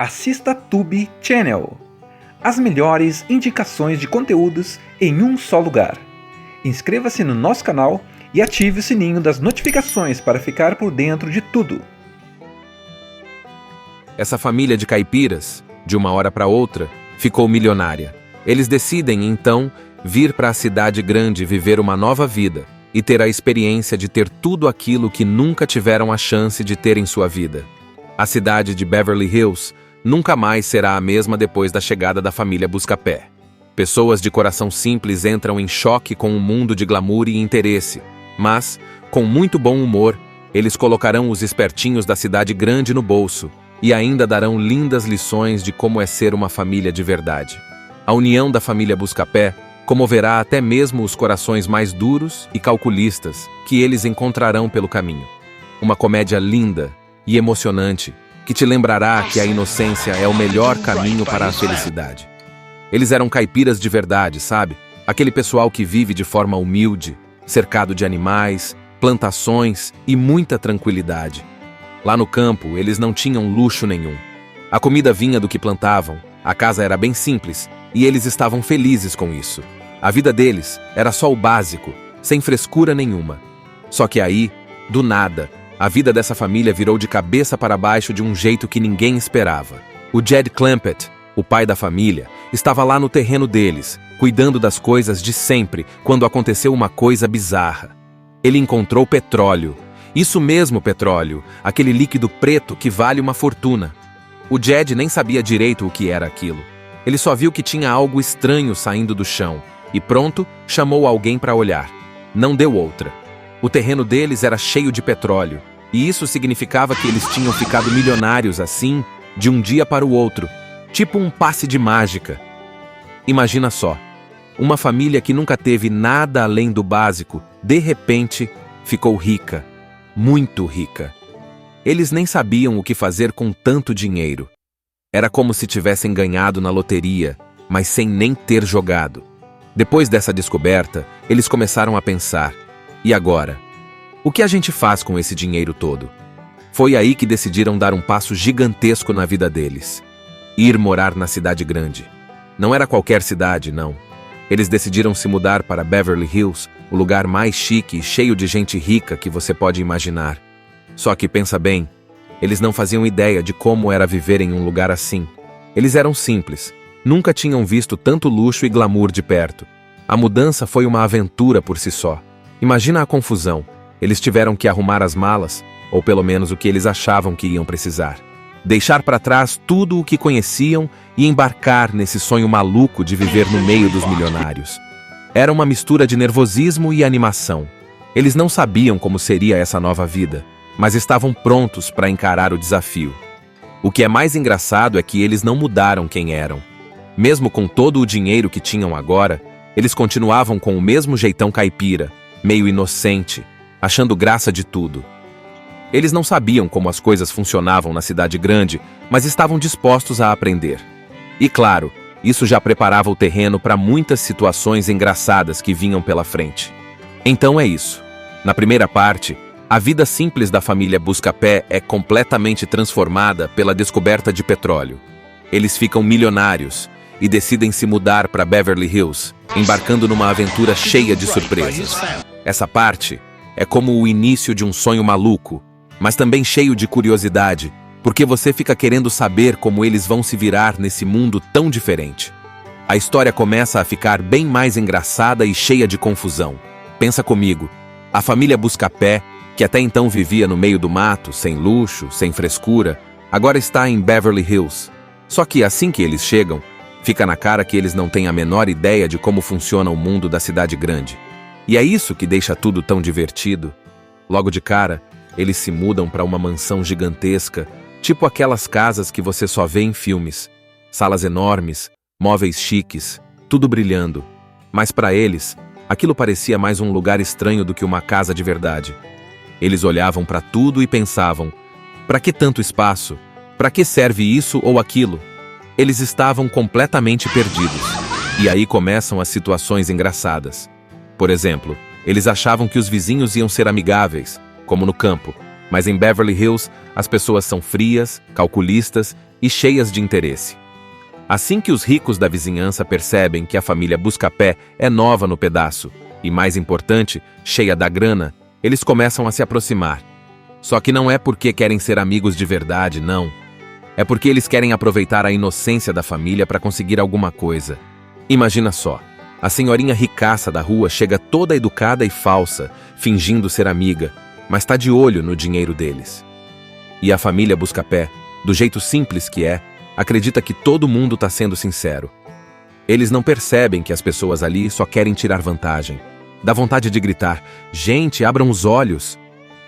assista Tube Channel. As melhores indicações de conteúdos em um só lugar. Inscreva-se no nosso canal e ative o sininho das notificações para ficar por dentro de tudo. Essa família de caipiras, de uma hora para outra, ficou milionária. Eles decidem, então, vir para a cidade grande viver uma nova vida e ter a experiência de ter tudo aquilo que nunca tiveram a chance de ter em sua vida. A cidade de Beverly Hills nunca mais será a mesma depois da chegada da família Buscapé. Pessoas de coração simples entram em choque com um mundo de glamour e interesse, mas, com muito bom humor, eles colocarão os espertinhos da cidade grande no bolso e ainda darão lindas lições de como é ser uma família de verdade. A união da família Buscapé comoverá até mesmo os corações mais duros e calculistas que eles encontrarão pelo caminho. Uma comédia linda e emocionante que te lembrará que a inocência é o melhor caminho para a felicidade. Eles eram caipiras de verdade, sabe? Aquele pessoal que vive de forma humilde, cercado de animais, plantações e muita tranquilidade. Lá no campo, eles não tinham luxo nenhum. A comida vinha do que plantavam, a casa era bem simples e eles estavam felizes com isso. A vida deles era só o básico, sem frescura nenhuma. Só que aí, do nada, a vida dessa família virou de cabeça para baixo de um jeito que ninguém esperava. O Jed Clampett, o pai da família, estava lá no terreno deles, cuidando das coisas de sempre, quando aconteceu uma coisa bizarra. Ele encontrou petróleo. Isso mesmo, petróleo, aquele líquido preto que vale uma fortuna. O Jed nem sabia direito o que era aquilo. Ele só viu que tinha algo estranho saindo do chão e pronto, chamou alguém para olhar. Não deu outra. O terreno deles era cheio de petróleo. E isso significava que eles tinham ficado milionários assim, de um dia para o outro, tipo um passe de mágica. Imagina só, uma família que nunca teve nada além do básico, de repente, ficou rica, muito rica. Eles nem sabiam o que fazer com tanto dinheiro. Era como se tivessem ganhado na loteria, mas sem nem ter jogado. Depois dessa descoberta, eles começaram a pensar, e agora? O que a gente faz com esse dinheiro todo? Foi aí que decidiram dar um passo gigantesco na vida deles. Ir morar na cidade grande. Não era qualquer cidade, não. Eles decidiram se mudar para Beverly Hills, o lugar mais chique e cheio de gente rica que você pode imaginar. Só que pensa bem, eles não faziam ideia de como era viver em um lugar assim. Eles eram simples, nunca tinham visto tanto luxo e glamour de perto. A mudança foi uma aventura por si só. Imagina a confusão. Eles tiveram que arrumar as malas, ou pelo menos o que eles achavam que iam precisar. Deixar para trás tudo o que conheciam e embarcar nesse sonho maluco de viver no meio dos milionários. Era uma mistura de nervosismo e animação. Eles não sabiam como seria essa nova vida, mas estavam prontos para encarar o desafio. O que é mais engraçado é que eles não mudaram quem eram. Mesmo com todo o dinheiro que tinham agora, eles continuavam com o mesmo jeitão caipira, meio inocente, achando graça de tudo. Eles não sabiam como as coisas funcionavam na cidade grande, mas estavam dispostos a aprender. E claro, isso já preparava o terreno para muitas situações engraçadas que vinham pela frente. Então é isso. Na primeira parte, a vida simples da família Buscapé é completamente transformada pela descoberta de petróleo. Eles ficam milionários e decidem se mudar para Beverly Hills, embarcando numa aventura cheia de surpresas. Essa parte é como o início de um sonho maluco, mas também cheio de curiosidade, porque você fica querendo saber como eles vão se virar nesse mundo tão diferente. A história começa a ficar bem mais engraçada e cheia de confusão. Pensa comigo, a família Buscapé, que até então vivia no meio do mato, sem luxo, sem frescura, agora está em Beverly Hills. Só que assim que eles chegam, fica na cara que eles não têm a menor ideia de como funciona o mundo da cidade grande. E é isso que deixa tudo tão divertido. Logo de cara, eles se mudam para uma mansão gigantesca, tipo aquelas casas que você só vê em filmes. Salas enormes, móveis chiques, tudo brilhando. Mas para eles, aquilo parecia mais um lugar estranho do que uma casa de verdade. Eles olhavam para tudo e pensavam, para que tanto espaço? Para que serve isso ou aquilo? Eles estavam completamente perdidos. E aí começam as situações engraçadas. Por exemplo, eles achavam que os vizinhos iam ser amigáveis, como no campo, Mas em Beverly Hills, as pessoas são frias, calculistas e cheias de interesse. Assim que os ricos da vizinhança percebem que a família Buscapé é nova no pedaço e, mais importante, cheia da grana, eles começam a se aproximar. Só que não é porque querem ser amigos de verdade, não. É porque eles querem aproveitar a inocência da família para conseguir alguma coisa. Imagina só, a senhorinha ricaça da rua chega toda educada e falsa, fingindo ser amiga, mas está de olho no dinheiro deles. E a família Buscapé, do jeito simples que é, acredita que todo mundo está sendo sincero. Eles não percebem que as pessoas ali só querem tirar vantagem. Dá vontade de gritar: gente, abram os olhos!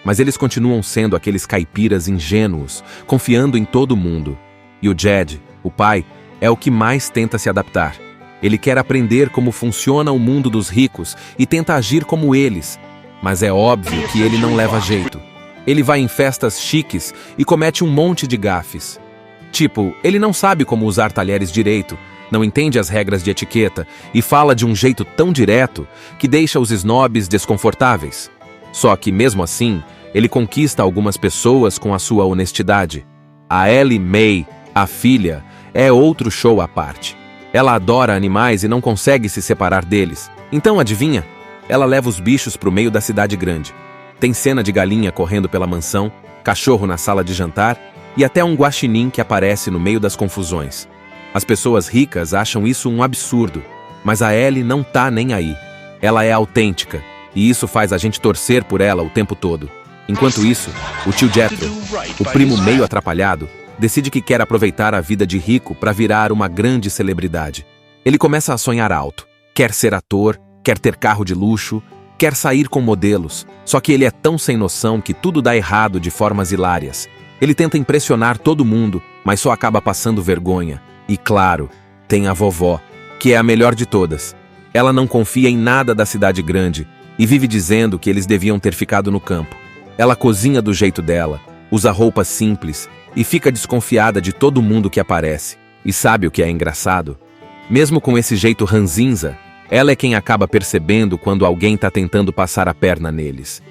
Mas eles continuam sendo aqueles caipiras ingênuos, confiando em todo mundo. E o Jed, o pai, é o que mais tenta se adaptar. Ele quer aprender como funciona o mundo dos ricos e tenta agir como eles. Mas é óbvio que ele não leva jeito. Ele vai em festas chiques e comete um monte de gafes. Tipo, ele não sabe como usar talheres direito, não entende as regras de etiqueta e fala de um jeito tão direto que deixa os snobs desconfortáveis. Só que, mesmo assim, ele conquista algumas pessoas com a sua honestidade. A Ellie Mae, a filha, é outro show à parte. Ela adora animais e não consegue se separar deles. Então, adivinha? Ela leva os bichos para o meio da cidade grande. Tem cena de galinha correndo pela mansão, cachorro na sala de jantar e até um guaxinim que aparece no meio das confusões. As pessoas ricas acham isso um absurdo, mas a Ellie não tá nem aí. Ela é autêntica, e isso faz a gente torcer por ela o tempo todo. Enquanto isso, o tio Jethro, o primo meio atrapalhado, decide que quer aproveitar a vida de rico para virar uma grande celebridade. Ele começa a sonhar alto. Quer ser ator, quer ter carro de luxo, quer sair com modelos. Só que ele é tão sem noção que tudo dá errado de formas hilárias. Ele tenta impressionar todo mundo, mas só acaba passando vergonha. E claro, tem a vovó, que é a melhor de todas. Ela não confia em nada da cidade grande e vive dizendo que eles deviam ter ficado no campo. Ela cozinha do jeito dela, usa roupas simples e fica desconfiada de todo mundo que aparece. E sabe o que é engraçado? Mesmo com esse jeito ranzinza, ela é quem acaba percebendo quando alguém está tentando passar a perna neles.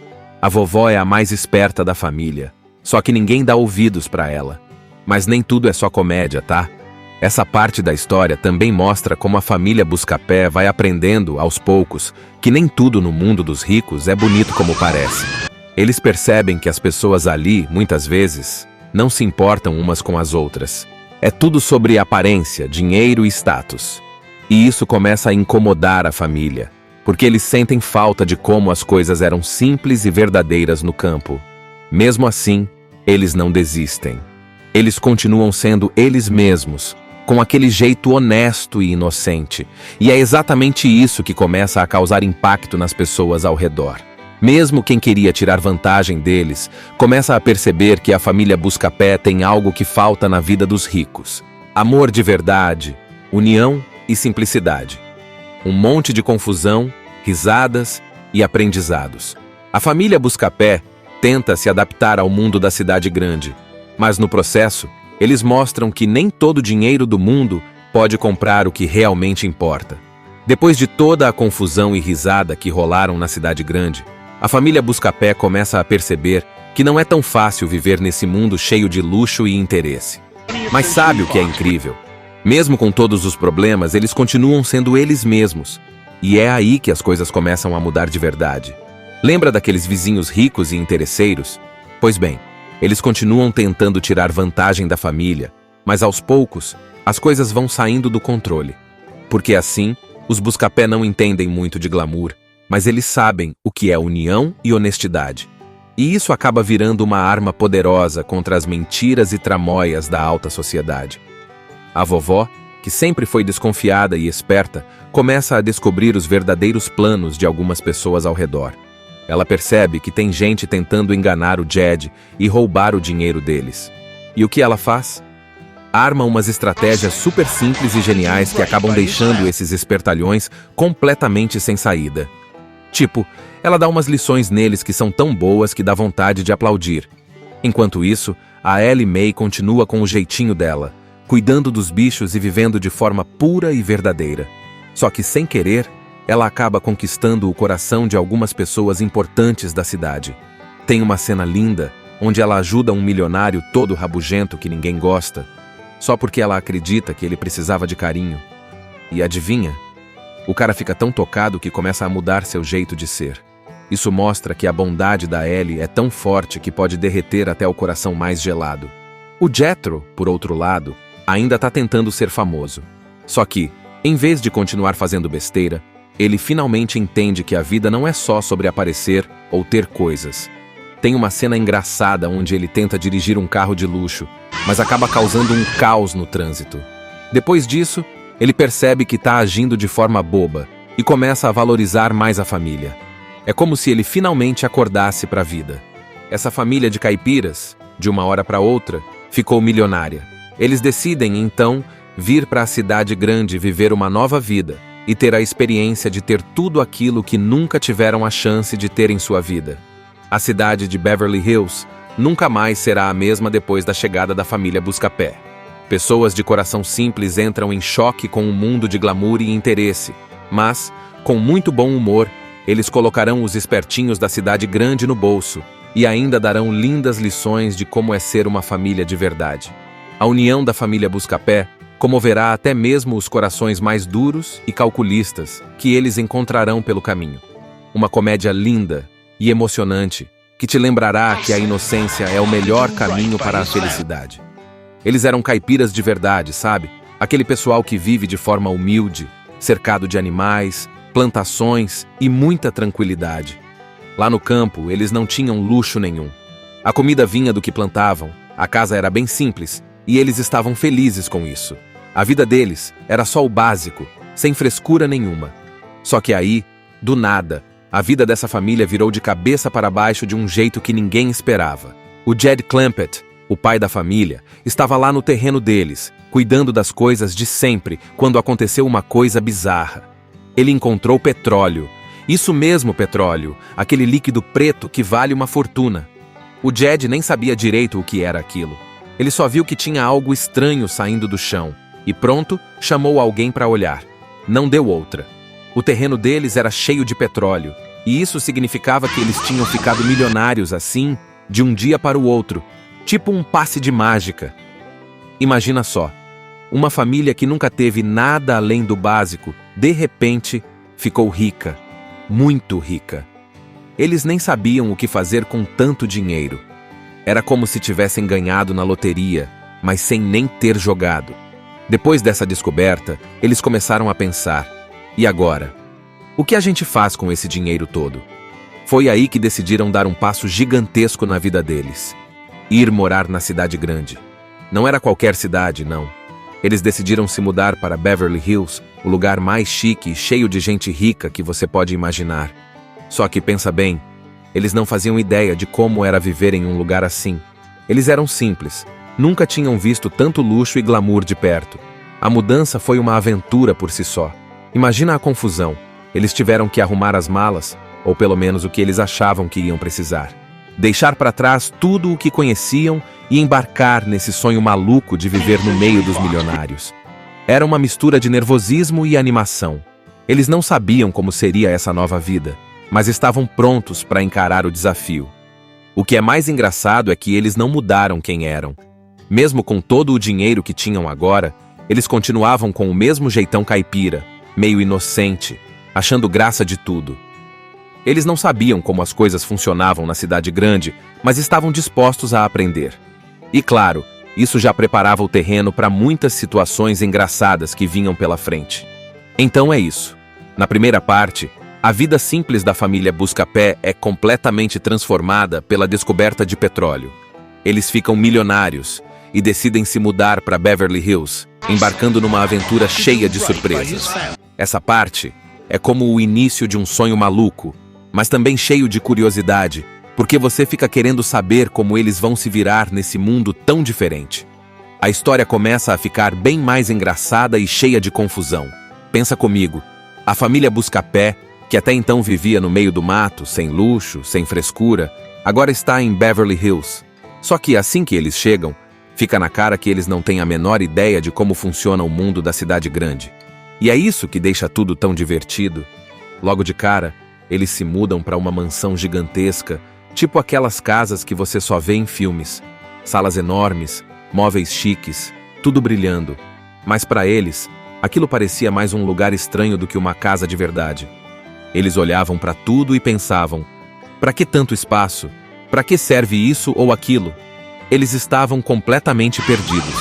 A vovó é a mais esperta da família, só que ninguém dá ouvidos para ela. Mas nem tudo é só comédia, tá? Essa parte da história também mostra como a família Buscapé vai aprendendo, aos poucos, que nem tudo no mundo dos ricos é bonito como parece. Eles percebem que as pessoas ali, muitas vezes, não se importam umas com as outras. É tudo sobre aparência, dinheiro e status. E isso começa a incomodar a família, porque eles sentem falta de como as coisas eram simples e verdadeiras no campo. Mesmo assim, eles não desistem. Eles continuam sendo eles mesmos, com aquele jeito honesto e inocente. E é exatamente isso que começa a causar impacto nas pessoas ao redor. Mesmo quem queria tirar vantagem deles, começa a perceber que a família Buscapé tem algo que falta na vida dos ricos: amor de verdade, união e simplicidade. Um monte de confusão, risadas e aprendizados. A família Buscapé tenta se adaptar ao mundo da cidade grande, mas no processo, eles mostram que nem todo o dinheiro do mundo pode comprar o que realmente importa. Depois de toda a confusão e risada que rolaram na cidade grande, a família Buscapé começa a perceber que não é tão fácil viver nesse mundo cheio de luxo e interesse. Mas sabe o que é incrível? Mesmo com todos os problemas, eles continuam sendo eles mesmos. E é aí que as coisas começam a mudar de verdade. Lembra daqueles vizinhos ricos e interesseiros? Pois bem, eles continuam tentando tirar vantagem da família, mas aos poucos, as coisas vão saindo do controle. Porque assim, os Buscapé não entendem muito de glamour, mas eles sabem o que é união e honestidade. E isso acaba virando uma arma poderosa contra as mentiras e tramóias da alta sociedade. A vovó, que sempre foi desconfiada e esperta, começa a descobrir os verdadeiros planos de algumas pessoas ao redor. Ela percebe que tem gente tentando enganar o Jed e roubar o dinheiro deles. E o que ela faz? Arma umas estratégias super simples e geniais que acabam deixando esses espertalhões completamente sem saída. Tipo, ela dá umas lições neles que são tão boas que dá vontade de aplaudir. Enquanto isso, a Ellie Mae continua com o jeitinho dela, cuidando dos bichos e vivendo de forma pura e verdadeira. Só que, sem querer, ela acaba conquistando o coração de algumas pessoas importantes da cidade. Tem uma cena linda, onde ela ajuda um milionário todo rabugento que ninguém gosta, só porque ela acredita que ele precisava de carinho. E adivinha? O cara fica tão tocado que começa a mudar seu jeito de ser. Isso mostra que a bondade da Ellie é tão forte que pode derreter até o coração mais gelado. O Jethro, por outro lado, ainda está tentando ser famoso. Só que, em vez de continuar fazendo besteira, ele finalmente entende que a vida não é só sobre aparecer ou ter coisas. Tem uma cena engraçada onde ele tenta dirigir um carro de luxo, mas acaba causando um caos no trânsito. Depois disso, ele percebe que está agindo de forma boba e começa a valorizar mais a família. É como se ele finalmente acordasse para a vida. Essa família de caipiras, de uma hora para outra, ficou milionária. Eles decidem, então, vir para a cidade grande viver uma nova vida e ter a experiência de ter tudo aquilo que nunca tiveram a chance de ter em sua vida. A cidade de Beverly Hills nunca mais será a mesma depois da chegada da família Buscapé. Pessoas de coração simples entram em choque com um mundo de glamour e interesse, mas, com muito bom humor, eles colocarão os espertinhos da cidade grande no bolso e ainda darão lindas lições de como é ser uma família de verdade. A união da família Buscapé comoverá até mesmo os corações mais duros e calculistas que eles encontrarão pelo caminho. Uma comédia linda e emocionante que te lembrará que a inocência é o melhor caminho para a felicidade. Eles eram caipiras de verdade, sabe? Aquele pessoal que vive de forma humilde, cercado de animais, plantações e muita tranquilidade. Lá no campo, eles não tinham luxo nenhum. A comida vinha do que plantavam, a casa era bem simples e eles estavam felizes com isso. A vida deles era só o básico, sem frescura nenhuma. Só que aí, do nada, a vida dessa família virou de cabeça para baixo de um jeito que ninguém esperava. O Jed Clampett, o pai da família, estava lá no terreno deles, cuidando das coisas de sempre, quando aconteceu uma coisa bizarra. Ele encontrou petróleo. Isso mesmo, petróleo, aquele líquido preto que vale uma fortuna. O Jed nem sabia direito o que era aquilo. Ele só viu que tinha algo estranho saindo do chão, e pronto, chamou alguém para olhar. Não deu outra. O terreno deles era cheio de petróleo, e isso significava que eles tinham ficado milionários assim, de um dia para o outro, tipo um passe de mágica. Imagina só, uma família que nunca teve nada além do básico, de repente, ficou rica, muito rica. Eles nem sabiam o que fazer com tanto dinheiro. Era como se tivessem ganhado na loteria, mas sem nem ter jogado. Depois dessa descoberta, eles começaram a pensar: e agora? O que a gente faz com esse dinheiro todo? Foi aí que decidiram dar um passo gigantesco na vida deles. Ir morar na cidade grande. Não era qualquer cidade, não. Eles decidiram se mudar para Beverly Hills, o lugar mais chique e cheio de gente rica que você pode imaginar. Só que pensa bem, eles não faziam ideia de como era viver em um lugar assim. Eles eram simples, nunca tinham visto tanto luxo e glamour de perto. A mudança foi uma aventura por si só. Imagina a confusão. Eles tiveram que arrumar as malas, ou pelo menos o que eles achavam que iam precisar. Deixar para trás tudo o que conheciam e embarcar nesse sonho maluco de viver no meio dos milionários. Era uma mistura de nervosismo e animação. Eles não sabiam como seria essa nova vida, mas estavam prontos para encarar o desafio. O que é mais engraçado é que eles não mudaram quem eram. Mesmo com todo o dinheiro que tinham agora, eles continuavam com o mesmo jeitão caipira, meio inocente, achando graça de tudo. Eles não sabiam como as coisas funcionavam na cidade grande, mas estavam dispostos a aprender. E claro, isso já preparava o terreno para muitas situações engraçadas que vinham pela frente. Então é isso. Na primeira parte, a vida simples da família Buscapé é completamente transformada pela descoberta de petróleo. Eles ficam milionários e decidem se mudar para Beverly Hills, embarcando numa aventura cheia de surpresas. Essa parte é como o início de um sonho maluco, mas também cheio de curiosidade, porque você fica querendo saber como eles vão se virar nesse mundo tão diferente. A história começa a ficar bem mais engraçada e cheia de confusão. Pensa comigo, a família Buscapé, que até então vivia no meio do mato, sem luxo, sem frescura, agora está em Beverly Hills. Só que assim que eles chegam, fica na cara que eles não têm a menor ideia de como funciona o mundo da cidade grande. E é isso que deixa tudo tão divertido. Logo de cara, eles se mudam para uma mansão gigantesca, tipo aquelas casas que você só vê em filmes. Salas enormes, móveis chiques, tudo brilhando. Mas para eles, aquilo parecia mais um lugar estranho do que uma casa de verdade. Eles olhavam para tudo e pensavam: para que tanto espaço? Para que serve isso ou aquilo? Eles estavam completamente perdidos.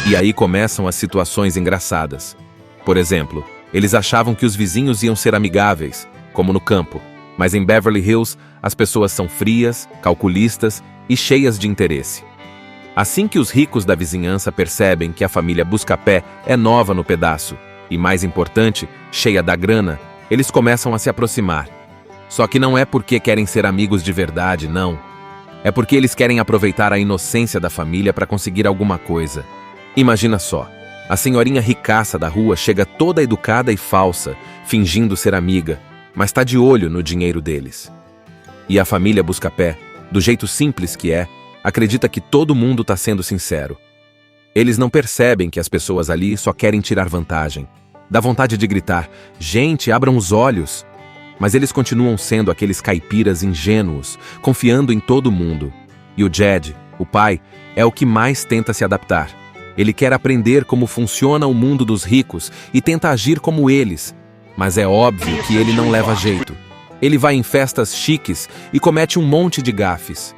E aí começam as situações engraçadas. Por exemplo, eles achavam que os vizinhos iam ser amigáveis, como no campo, mas em Beverly Hills as pessoas são frias, calculistas e cheias de interesse. Assim que os ricos da vizinhança percebem que a família Buscapé é nova no pedaço e, mais importante, cheia da grana, eles começam a se aproximar. Só que não é porque querem ser amigos de verdade, não. É porque eles querem aproveitar a inocência da família para conseguir alguma coisa. Imagina só, a senhorinha ricaça da rua chega toda educada e falsa, fingindo ser amiga, mas está de olho no dinheiro deles. E a família Buscapé, do jeito simples que é, acredita que todo mundo está sendo sincero. Eles não percebem que as pessoas ali só querem tirar vantagem. Dá vontade de gritar: gente, abram os olhos! Mas eles continuam sendo aqueles caipiras ingênuos, confiando em todo mundo. E o Jed, o pai, é o que mais tenta se adaptar. Ele quer aprender como funciona o mundo dos ricos e tenta agir como eles. Mas é óbvio que ele não leva jeito. Ele vai em festas chiques e comete um monte de gafes.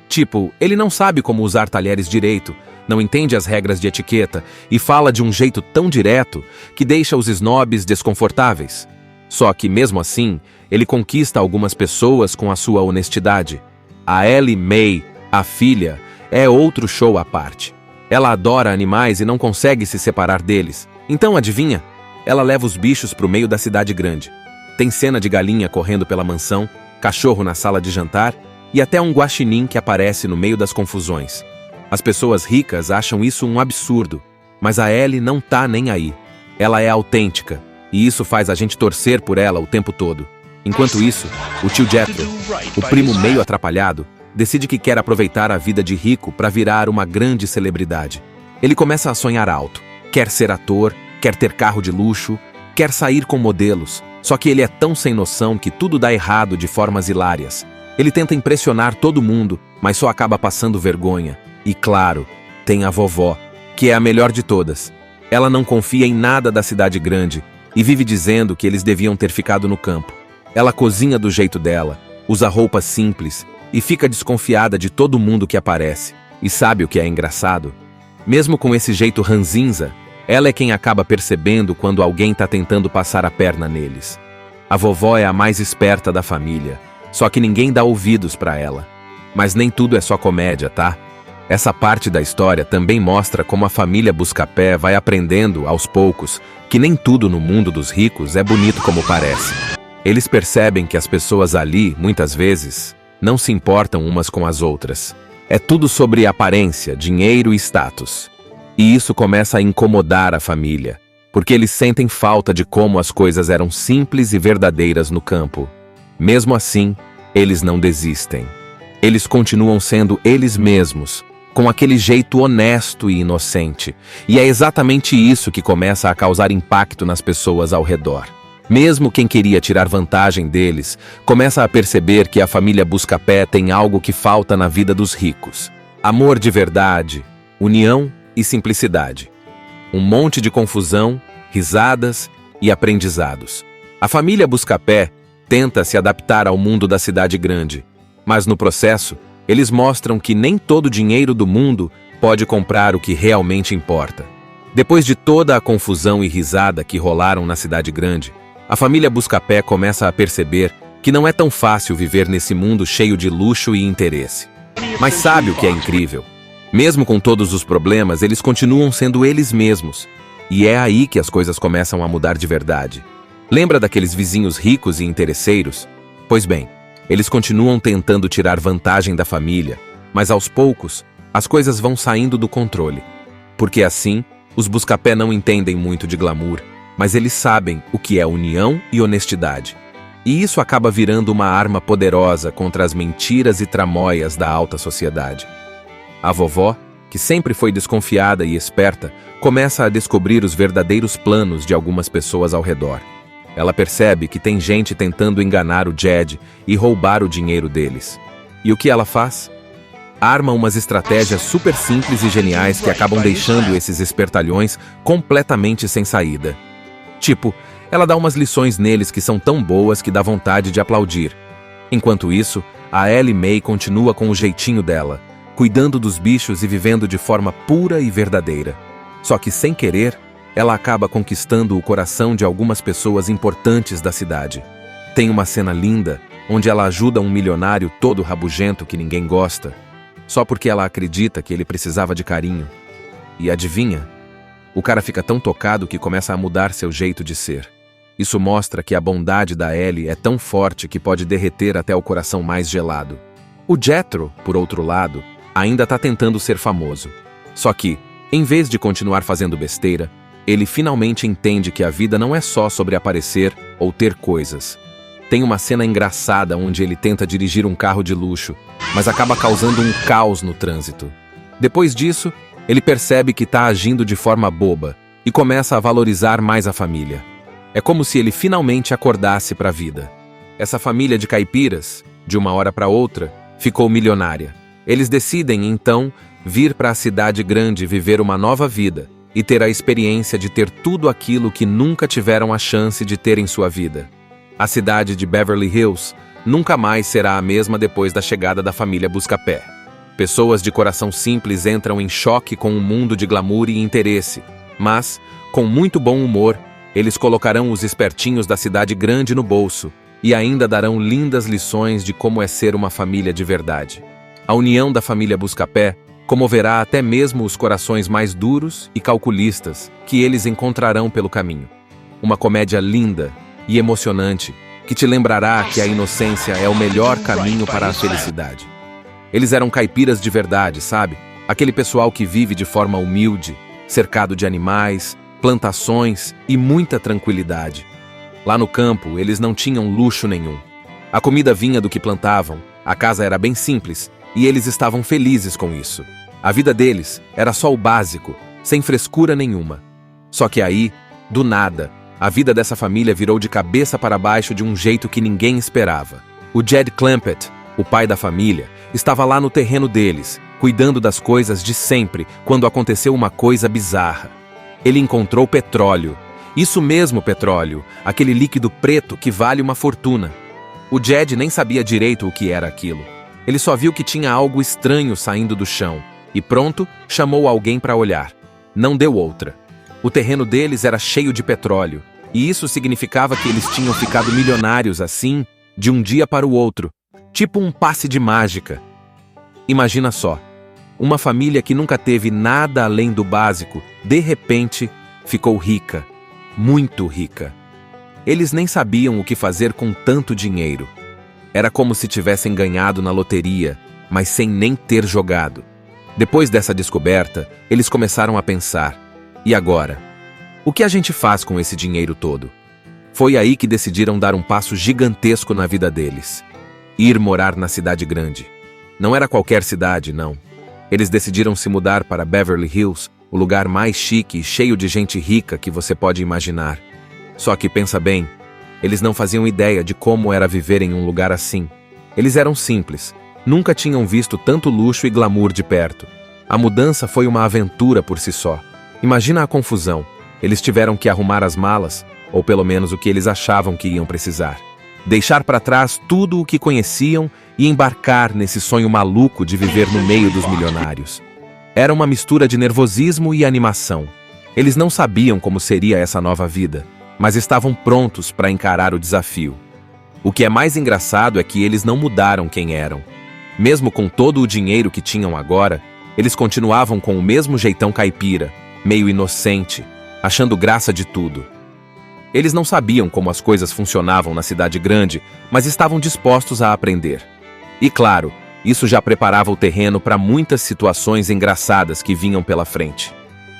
Tipo, ele não sabe como usar talheres direito, não entende as regras de etiqueta e fala de um jeito tão direto que deixa os snobs desconfortáveis. Só que, mesmo assim, ele conquista algumas pessoas com a sua honestidade. A Ellie Mae, a filha, é outro show à parte. Ela adora animais e não consegue se separar deles. Então, adivinha? Ela leva os bichos para o meio da cidade grande. Tem cena de galinha correndo pela mansão, cachorro na sala de jantar e até um guaxinim que aparece no meio das confusões. As pessoas ricas acham isso um absurdo, mas a Ellie não tá nem aí. Ela é autêntica, e isso faz a gente torcer por ela o tempo todo. Enquanto isso, o tio Jethro, o primo meio atrapalhado, decide que quer aproveitar a vida de rico para virar uma grande celebridade. Ele começa a sonhar alto, quer ser ator, quer ter carro de luxo, quer sair com modelos, só que ele é tão sem noção que tudo dá errado de formas hilárias. Ele tenta impressionar todo mundo, mas só acaba passando vergonha. E claro, tem a vovó, que é a melhor de todas. Ela não confia em nada da cidade grande e vive dizendo que eles deviam ter ficado no campo. Ela cozinha do jeito dela, usa roupas simples e fica desconfiada de todo mundo que aparece. E sabe o que é engraçado? Mesmo com esse jeito ranzinza, ela é quem acaba percebendo quando alguém está tentando passar a perna neles. A vovó é a mais esperta da família, só que ninguém dá ouvidos para ela. Mas nem tudo é só comédia, tá? Essa parte da história também mostra como a família Buscapé vai aprendendo, aos poucos, que nem tudo no mundo dos ricos é bonito como parece. Eles percebem que as pessoas ali, muitas vezes, não se importam umas com as outras. É tudo sobre aparência, dinheiro e status. E isso começa a incomodar a família, porque eles sentem falta de como as coisas eram simples e verdadeiras no campo. Mesmo assim, eles não desistem. Eles continuam sendo eles mesmos, com aquele jeito honesto e inocente. E é exatamente isso que começa a causar impacto nas pessoas ao redor. Mesmo quem queria tirar vantagem deles, começa a perceber que a família Buscapé tem algo que falta na vida dos ricos: amor de verdade, união e simplicidade. Um monte de confusão, risadas e aprendizados. A família Buscapé tenta se adaptar ao mundo da cidade grande, mas no processo, eles mostram que nem todo o dinheiro do mundo pode comprar o que realmente importa. Depois de toda a confusão e risada que rolaram na cidade grande, a família Buscapé começa a perceber que não é tão fácil viver nesse mundo cheio de luxo e interesse. Mas sabe o que é incrível? Mesmo com todos os problemas, eles continuam sendo eles mesmos. E é aí que as coisas começam a mudar de verdade. Lembra daqueles vizinhos ricos e interesseiros? Pois bem, eles continuam tentando tirar vantagem da família, mas aos poucos, as coisas vão saindo do controle. Porque assim, os Buscapé não entendem muito de glamour, mas eles sabem o que é união e honestidade. E isso acaba virando uma arma poderosa contra as mentiras e tramóias da alta sociedade. A vovó, que sempre foi desconfiada e esperta, começa a descobrir os verdadeiros planos de algumas pessoas ao redor. Ela percebe que tem gente tentando enganar o Jed e roubar o dinheiro deles. E o que ela faz? Arma umas estratégias super simples e geniais que acabam deixando esses espertalhões completamente sem saída. Tipo, ela dá umas lições neles que são tão boas que dá vontade de aplaudir. Enquanto isso, a Ellie Mae continua com o jeitinho dela, cuidando dos bichos e vivendo de forma pura e verdadeira. Só que, sem querer, ela acaba conquistando o coração de algumas pessoas importantes da cidade. Tem uma cena linda, onde ela ajuda um milionário todo rabugento que ninguém gosta, só porque ela acredita que ele precisava de carinho. E adivinha? O cara fica tão tocado que começa a mudar seu jeito de ser. Isso mostra que a bondade da Ellie é tão forte que pode derreter até o coração mais gelado. O Jethro, por outro lado, ainda está tentando ser famoso. Só que, em vez de continuar fazendo besteira, ele finalmente entende que a vida não é só sobre aparecer ou ter coisas. Tem uma cena engraçada onde ele tenta dirigir um carro de luxo, mas acaba causando um caos no trânsito. Depois disso, ele percebe que está agindo de forma boba e começa a valorizar mais a família. É como se ele finalmente acordasse para a vida. Essa família de caipiras, de uma hora para outra, ficou milionária. Eles decidem, então, vir para a cidade grande viver uma nova vida e ter a experiência de ter tudo aquilo que nunca tiveram a chance de ter em sua vida. A cidade de Beverly Hills nunca mais será a mesma depois da chegada da família Buscapé. Pessoas de coração simples entram em choque com um mundo de glamour e interesse, mas, com muito bom humor, eles colocarão os espertinhos da cidade grande no bolso e ainda darão lindas lições de como é ser uma família de verdade. A união da família Buscapé comoverá até mesmo os corações mais duros e calculistas que eles encontrarão pelo caminho. Uma comédia linda e emocionante que te lembrará que a inocência é o melhor caminho para a felicidade. Eles eram caipiras de verdade, sabe? Aquele pessoal que vive de forma humilde, cercado de animais, plantações e muita tranquilidade. Lá no campo, eles não tinham luxo nenhum. A comida vinha do que plantavam, a casa era bem simples e eles estavam felizes com isso. A vida deles era só o básico, sem frescura nenhuma. Só que aí, do nada, a vida dessa família virou de cabeça para baixo de um jeito que ninguém esperava. O Jed Clampett, o pai da família, estava lá no terreno deles, cuidando das coisas de sempre, quando aconteceu uma coisa bizarra. Ele encontrou petróleo. Isso mesmo, petróleo, aquele líquido preto que vale uma fortuna. O Jed nem sabia direito o que era aquilo. Ele só viu que tinha algo estranho saindo do chão e pronto, chamou alguém para olhar. Não deu outra. O terreno deles era cheio de petróleo, e isso significava que eles tinham ficado milionários assim, de um dia para o outro, tipo um passe de mágica. Imagina só, uma família que nunca teve nada além do básico, de repente, ficou rica, muito rica. Eles nem sabiam o que fazer com tanto dinheiro. Era como se tivessem ganhado na loteria, mas sem nem ter jogado. Depois dessa descoberta, eles começaram a pensar: e agora? O que a gente faz com esse dinheiro todo? Foi aí que decidiram dar um passo gigantesco na vida deles. Ir morar na cidade grande. Não era qualquer cidade, não. Eles decidiram se mudar para Beverly Hills, o lugar mais chique e cheio de gente rica que você pode imaginar. Só que pensa bem, eles não faziam ideia de como era viver em um lugar assim. Eles eram simples, nunca tinham visto tanto luxo e glamour de perto. A mudança foi uma aventura por si só. Imagina a confusão. Eles tiveram que arrumar as malas, ou pelo menos o que eles achavam que iam precisar. Deixar para trás tudo o que conheciam e embarcar nesse sonho maluco de viver no meio dos milionários. Era uma mistura de nervosismo e animação. Eles não sabiam como seria essa nova vida, mas estavam prontos para encarar o desafio. O que é mais engraçado é que eles não mudaram quem eram. Mesmo com todo o dinheiro que tinham agora, eles continuavam com o mesmo jeitão caipira, meio inocente, achando graça de tudo. Eles não sabiam como as coisas funcionavam na cidade grande, mas estavam dispostos a aprender. E claro, isso já preparava o terreno para muitas situações engraçadas que vinham pela frente.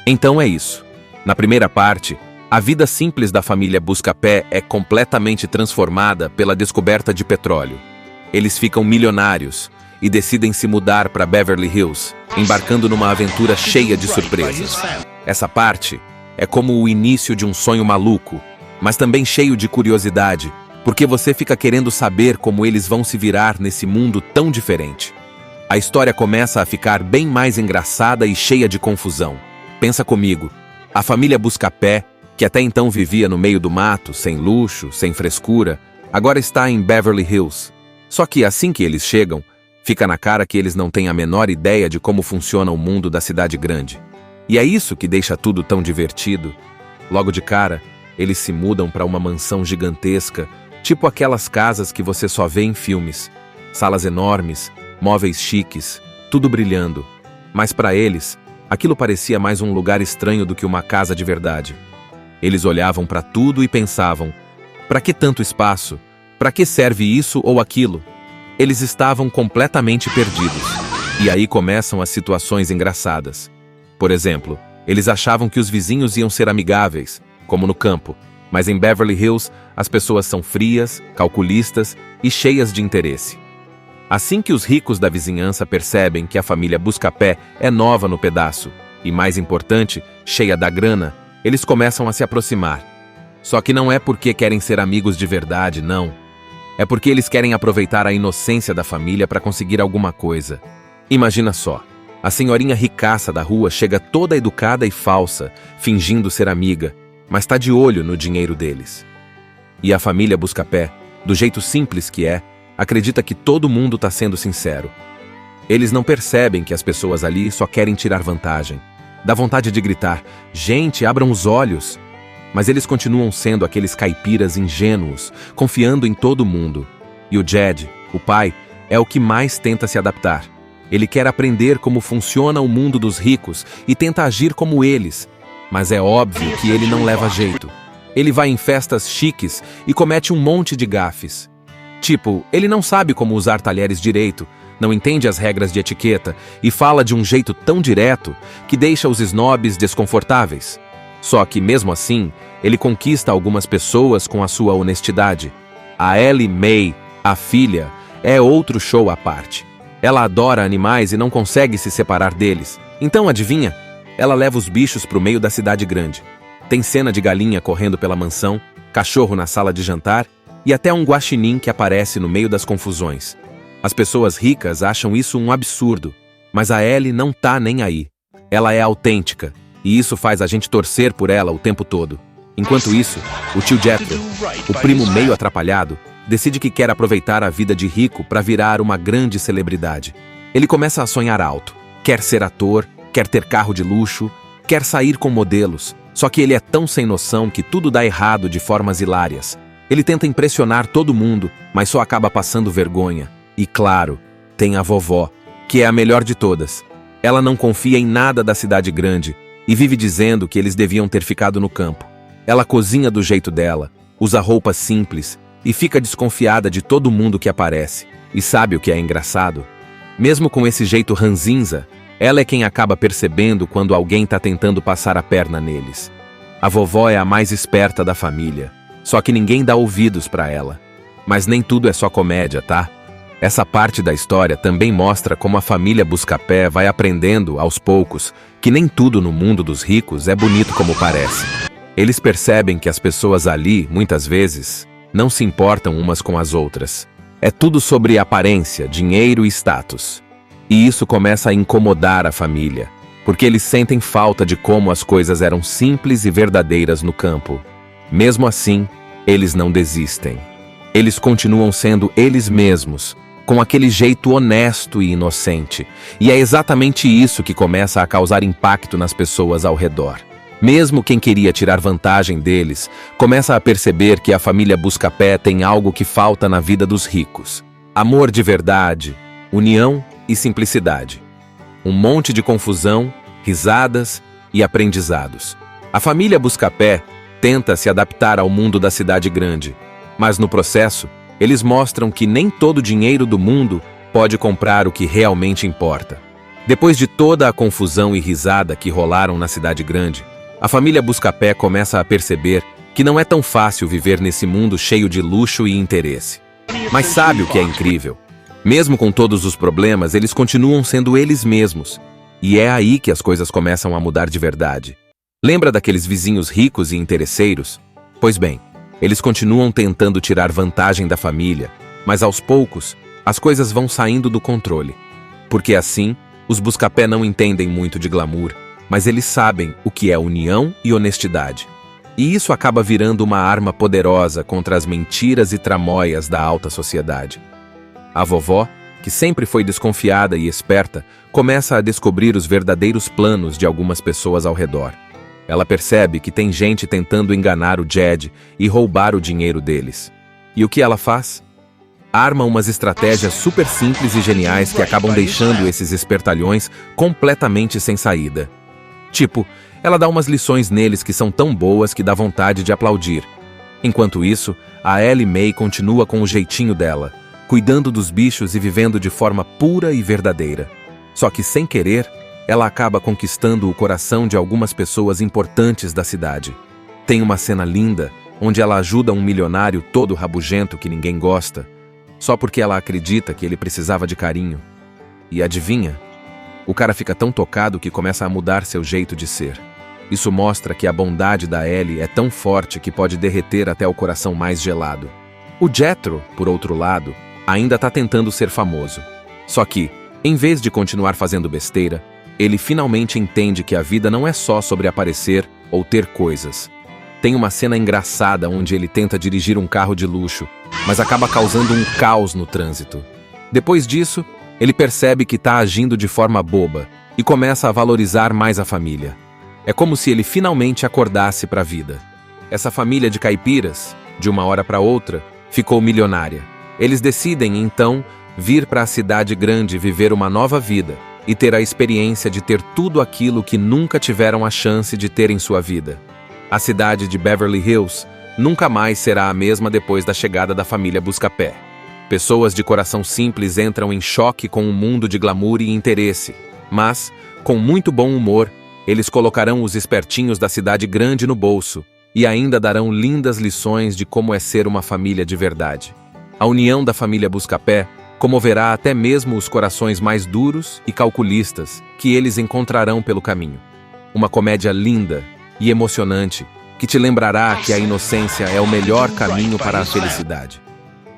Então é isso. Na primeira parte, a vida simples da família Buscapé é completamente transformada pela descoberta de petróleo. Eles ficam milionários e decidem se mudar para Beverly Hills, embarcando numa aventura cheia de surpresas. Essa parte é como o início de um sonho maluco, mas também cheio de curiosidade, porque você fica querendo saber como eles vão se virar nesse mundo tão diferente. A história começa a ficar bem mais engraçada e cheia de confusão. Pensa comigo, a família Buscapé, que até então vivia no meio do mato, sem luxo, sem frescura, agora está em Beverly Hills. Só que assim que eles chegam, fica na cara que eles não têm a menor ideia de como funciona o mundo da cidade grande. E é isso que deixa tudo tão divertido. Logo de cara, eles se mudam para uma mansão gigantesca, tipo aquelas casas que você só vê em filmes. Salas enormes, móveis chiques, tudo brilhando. Mas para eles, aquilo parecia mais um lugar estranho do que uma casa de verdade. Eles olhavam para tudo e pensavam: para que tanto espaço? Para que serve isso ou aquilo? Eles estavam completamente perdidos. E aí começam as situações engraçadas. Por exemplo, eles achavam que os vizinhos iam ser amigáveis, como no campo, mas em Beverly Hills as pessoas são frias, calculistas e cheias de interesse. Assim que os ricos da vizinhança percebem que a família Buscapé é nova no pedaço e, mais importante, cheia da grana, eles começam a se aproximar. Só que não é porque querem ser amigos de verdade, não. É porque eles querem aproveitar a inocência da família para conseguir alguma coisa. Imagina só, a senhorinha ricaça da rua chega toda educada e falsa, fingindo ser amiga, mas está de olho no dinheiro deles. E a família Buscapé, do jeito simples que é, acredita que todo mundo está sendo sincero. Eles não percebem que as pessoas ali só querem tirar vantagem. Dá vontade de gritar: gente, abram os olhos! Mas eles continuam sendo aqueles caipiras ingênuos, confiando em todo mundo. E o Jed, o pai, é o que mais tenta se adaptar. Ele quer aprender como funciona o mundo dos ricos e tenta agir como eles. Mas é óbvio que ele não leva jeito. Ele vai em festas chiques e comete um monte de gafes. Tipo, ele não sabe como usar talheres direito, não entende as regras de etiqueta e fala de um jeito tão direto que deixa os snobs desconfortáveis. Só que, mesmo assim, ele conquista algumas pessoas com a sua honestidade. A Ellie Mae, a filha, é outro show à parte. Ela adora animais e não consegue se separar deles. Então, adivinha? Ela leva os bichos pro meio da cidade grande. Tem cena de galinha correndo pela mansão, cachorro na sala de jantar e até um guaxinim que aparece no meio das confusões. As pessoas ricas acham isso um absurdo, mas a Ellie não tá nem aí. Ela é autêntica, e isso faz a gente torcer por ela o tempo todo. Enquanto isso, o tio Jethro, o primo meio atrapalhado, decide que quer aproveitar a vida de rico para virar uma grande celebridade. Ele começa a sonhar alto, quer ser ator, quer ter carro de luxo, quer sair com modelos, só que ele é tão sem noção que tudo dá errado de formas hilárias. Ele tenta impressionar todo mundo, mas só acaba passando vergonha. E claro, tem a vovó, que é a melhor de todas. Ela não confia em nada da cidade grande e vive dizendo que eles deviam ter ficado no campo. Ela cozinha do jeito dela, usa roupas simples e fica desconfiada de todo mundo que aparece. E sabe o que é engraçado? Mesmo com esse jeito ranzinza, ela é quem acaba percebendo quando alguém está tentando passar a perna neles. A vovó é a mais esperta da família, só que ninguém dá ouvidos para ela. Mas nem tudo é só comédia, tá? Essa parte da história também mostra como a família Buscapé vai aprendendo, aos poucos, que nem tudo no mundo dos ricos é bonito como parece. Eles percebem que as pessoas ali, muitas vezes, não se importam umas com as outras. É tudo sobre aparência, dinheiro e status. E isso começa a incomodar a família, porque eles sentem falta de como as coisas eram simples e verdadeiras no campo. Mesmo assim, eles não desistem. Eles continuam sendo eles mesmos, com aquele jeito honesto e inocente. E é exatamente isso que começa a causar impacto nas pessoas ao redor. Mesmo quem queria tirar vantagem deles, começa a perceber que a família Buscapé tem algo que falta na vida dos ricos. Amor de verdade, união e simplicidade. Um monte de confusão, risadas e aprendizados. A família Buscapé tenta se adaptar ao mundo da cidade grande, mas no processo, eles mostram que nem todo o dinheiro do mundo pode comprar o que realmente importa. Depois de toda a confusão e risada que rolaram na cidade grande, a família Buscapé começa a perceber que não é tão fácil viver nesse mundo cheio de luxo e interesse. Mas sabe o que é incrível? Mesmo com todos os problemas, eles continuam sendo eles mesmos. E é aí que as coisas começam a mudar de verdade. Lembra daqueles vizinhos ricos e interesseiros? Pois bem, Eles continuam tentando tirar vantagem da família, mas aos poucos, as coisas vão saindo do controle. Porque assim, os buscapé não entendem muito de glamour, mas eles sabem o que é união e honestidade. E isso acaba virando uma arma poderosa contra as mentiras e tramóias da alta sociedade. A vovó, que sempre foi desconfiada e esperta, começa a descobrir os verdadeiros planos de algumas pessoas ao redor. Ela percebe que tem gente tentando enganar o Jed e roubar o dinheiro deles. E o que ela faz? Arma umas estratégias super simples e geniais que acabam deixando esses espertalhões completamente sem saída. Tipo, ela dá umas lições neles que são tão boas que dá vontade de aplaudir. Enquanto isso, a Ellie Mae continua com o jeitinho dela, cuidando dos bichos e vivendo de forma pura e verdadeira. Só que, sem querer, ela acaba conquistando o coração de algumas pessoas importantes da cidade. Tem uma cena linda, onde ela ajuda um milionário todo rabugento que ninguém gosta, só porque ela acredita que ele precisava de carinho. E adivinha? O cara fica tão tocado que começa a mudar seu jeito de ser. Isso mostra que a bondade da Ellie é tão forte que pode derreter até o coração mais gelado. O Jethro, por outro lado, ainda está tentando ser famoso. Só que, em vez de continuar fazendo besteira, ele finalmente entende que a vida não é só sobre aparecer ou ter coisas. Tem uma cena engraçada onde ele tenta dirigir um carro de luxo, mas acaba causando um caos no trânsito. Depois disso, ele percebe que está agindo de forma boba e começa a valorizar mais a família. É como se ele finalmente acordasse para a vida. Essa família de caipiras, de uma hora para outra, ficou milionária. Eles decidem, então, vir para a cidade grande viver uma nova vida e ter a experiência de ter tudo aquilo que nunca tiveram a chance de ter em sua vida. A cidade de Beverly Hills nunca mais será a mesma depois da chegada da família Buscapé. Pessoas de coração simples entram em choque com um mundo de glamour e interesse, mas, com muito bom humor, eles colocarão os espertinhos da cidade grande no bolso e ainda darão lindas lições de como é ser uma família de verdade. A união da família Buscapé comoverá até mesmo os corações mais duros e calculistas que eles encontrarão pelo caminho. Uma comédia linda e emocionante que te lembrará que a inocência é o melhor caminho para a felicidade.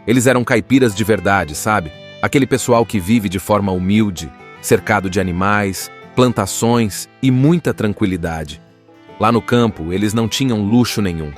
Eles eram caipiras de verdade, sabe? Aquele pessoal que vive de forma humilde, cercado de animais, plantações e muita tranquilidade. Lá no campo, eles não tinham luxo nenhum.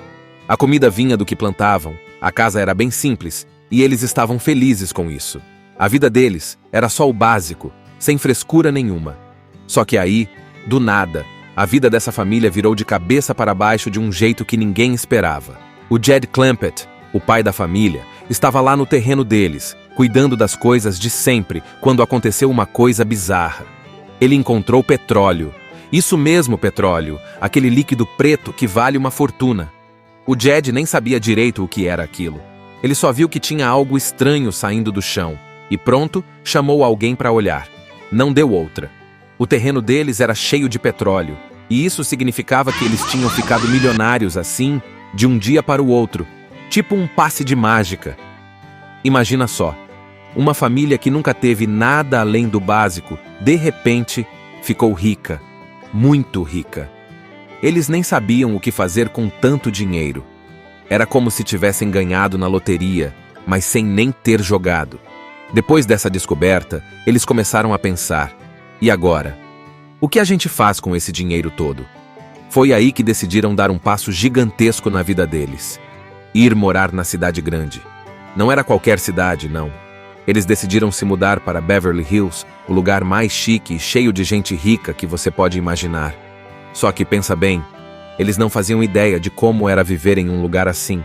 A comida vinha do que plantavam, a casa era bem simples e eles estavam felizes com isso. A vida deles era só o básico, sem frescura nenhuma. Só que aí, do nada, a vida dessa família virou de cabeça para baixo de um jeito que ninguém esperava. O Jed Clampett, o pai da família, estava lá no terreno deles, cuidando das coisas de sempre, quando aconteceu uma coisa bizarra. Ele encontrou petróleo. Isso mesmo, petróleo, aquele líquido preto que vale uma fortuna. O Jed nem sabia direito o que era aquilo. Ele só viu que tinha algo estranho saindo do chão e pronto, chamou alguém para olhar. Não deu outra. O terreno deles era cheio de petróleo, e isso significava que eles tinham ficado milionários assim, de um dia para o outro, tipo um passe de mágica. Imagina só, uma família que nunca teve nada além do básico, de repente, ficou rica, muito rica. Eles nem sabiam o que fazer com tanto dinheiro. Era como se tivessem ganhado na loteria, mas sem nem ter jogado. Depois dessa descoberta, eles começaram a pensar: e agora? O que a gente faz com esse dinheiro todo? Foi aí que decidiram dar um passo gigantesco na vida deles. Ir morar na cidade grande. Não era qualquer cidade, não. Eles decidiram se mudar para Beverly Hills, o lugar mais chique e cheio de gente rica que você pode imaginar. Só que pensa bem, eles não faziam ideia de como era viver em um lugar assim.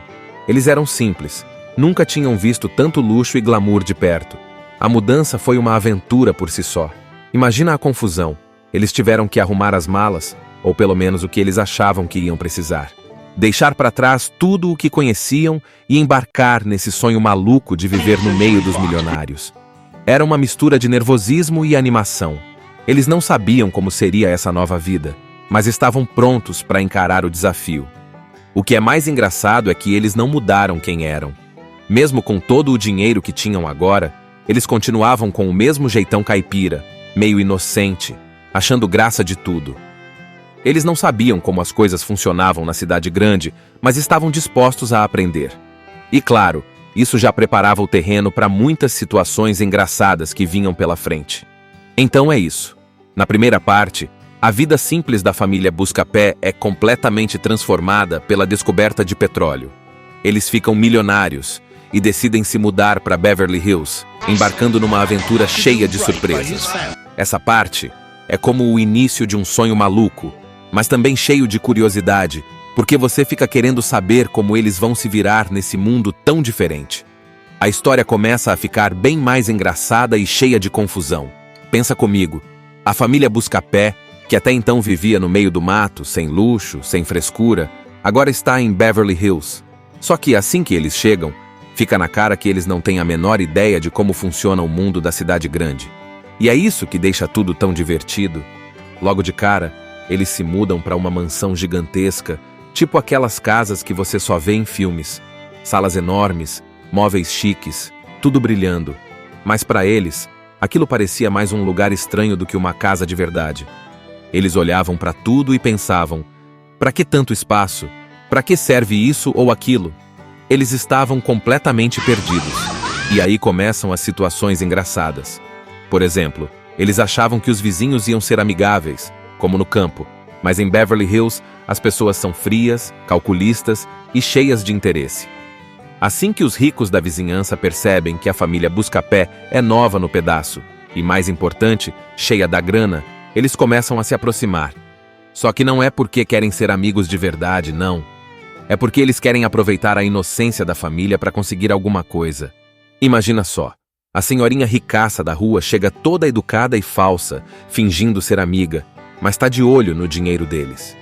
Eles eram simples, nunca tinham visto tanto luxo e glamour de perto. A mudança foi uma aventura por si só. Imagina a confusão. Eles tiveram que arrumar as malas, ou pelo menos o que eles achavam que iam precisar. Deixar para trás tudo o que conheciam e embarcar nesse sonho maluco de viver no meio dos milionários. Era uma mistura de nervosismo e animação. Eles não sabiam como seria essa nova vida, mas estavam prontos para encarar o desafio. O que é mais engraçado é que eles não mudaram quem eram. Mesmo com todo o dinheiro que tinham agora, eles continuavam com o mesmo jeitão caipira, meio inocente, achando graça de tudo. Eles não sabiam como as coisas funcionavam na cidade grande, mas estavam dispostos a aprender. E claro, isso já preparava o terreno para muitas situações engraçadas que vinham pela frente. Então é isso. Na primeira parte, a vida simples da família Buscapé é completamente transformada pela descoberta de petróleo. Eles ficam milionários e decidem se mudar para Beverly Hills, embarcando numa aventura cheia de surpresas. Essa parte é como o início de um sonho maluco, mas também cheio de curiosidade, porque você fica querendo saber como eles vão se virar nesse mundo tão diferente. A história começa a ficar bem mais engraçada e cheia de confusão. Pensa comigo, a família Buscapé, que até então vivia no meio do mato, sem luxo, sem frescura, agora está em Beverly Hills. Só que assim que eles chegam, fica na cara que eles não têm a menor ideia de como funciona o mundo da cidade grande. E é isso que deixa tudo tão divertido. Logo de cara, eles se mudam para uma mansão gigantesca, tipo aquelas casas que você só vê em filmes. Salas enormes, móveis chiques, tudo brilhando. Mas para eles, aquilo parecia mais um lugar estranho do que uma casa de verdade. Eles olhavam para tudo e pensavam: para que tanto espaço? Para que serve isso ou aquilo? Eles estavam completamente perdidos. E aí começam as situações engraçadas. Por exemplo, eles achavam que os vizinhos iam ser amigáveis, como no campo, mas em Beverly Hills as pessoas são frias, calculistas e cheias de interesse. Assim que os ricos da vizinhança percebem que a família Buscapé é nova no pedaço e, mais importante, cheia da grana, eles começam a se aproximar. Só que não é porque querem ser amigos de verdade, não. É porque eles querem aproveitar a inocência da família para conseguir alguma coisa. Imagina só. A senhorinha ricaça da rua chega toda educada e falsa, fingindo ser amiga, mas está de olho no dinheiro deles.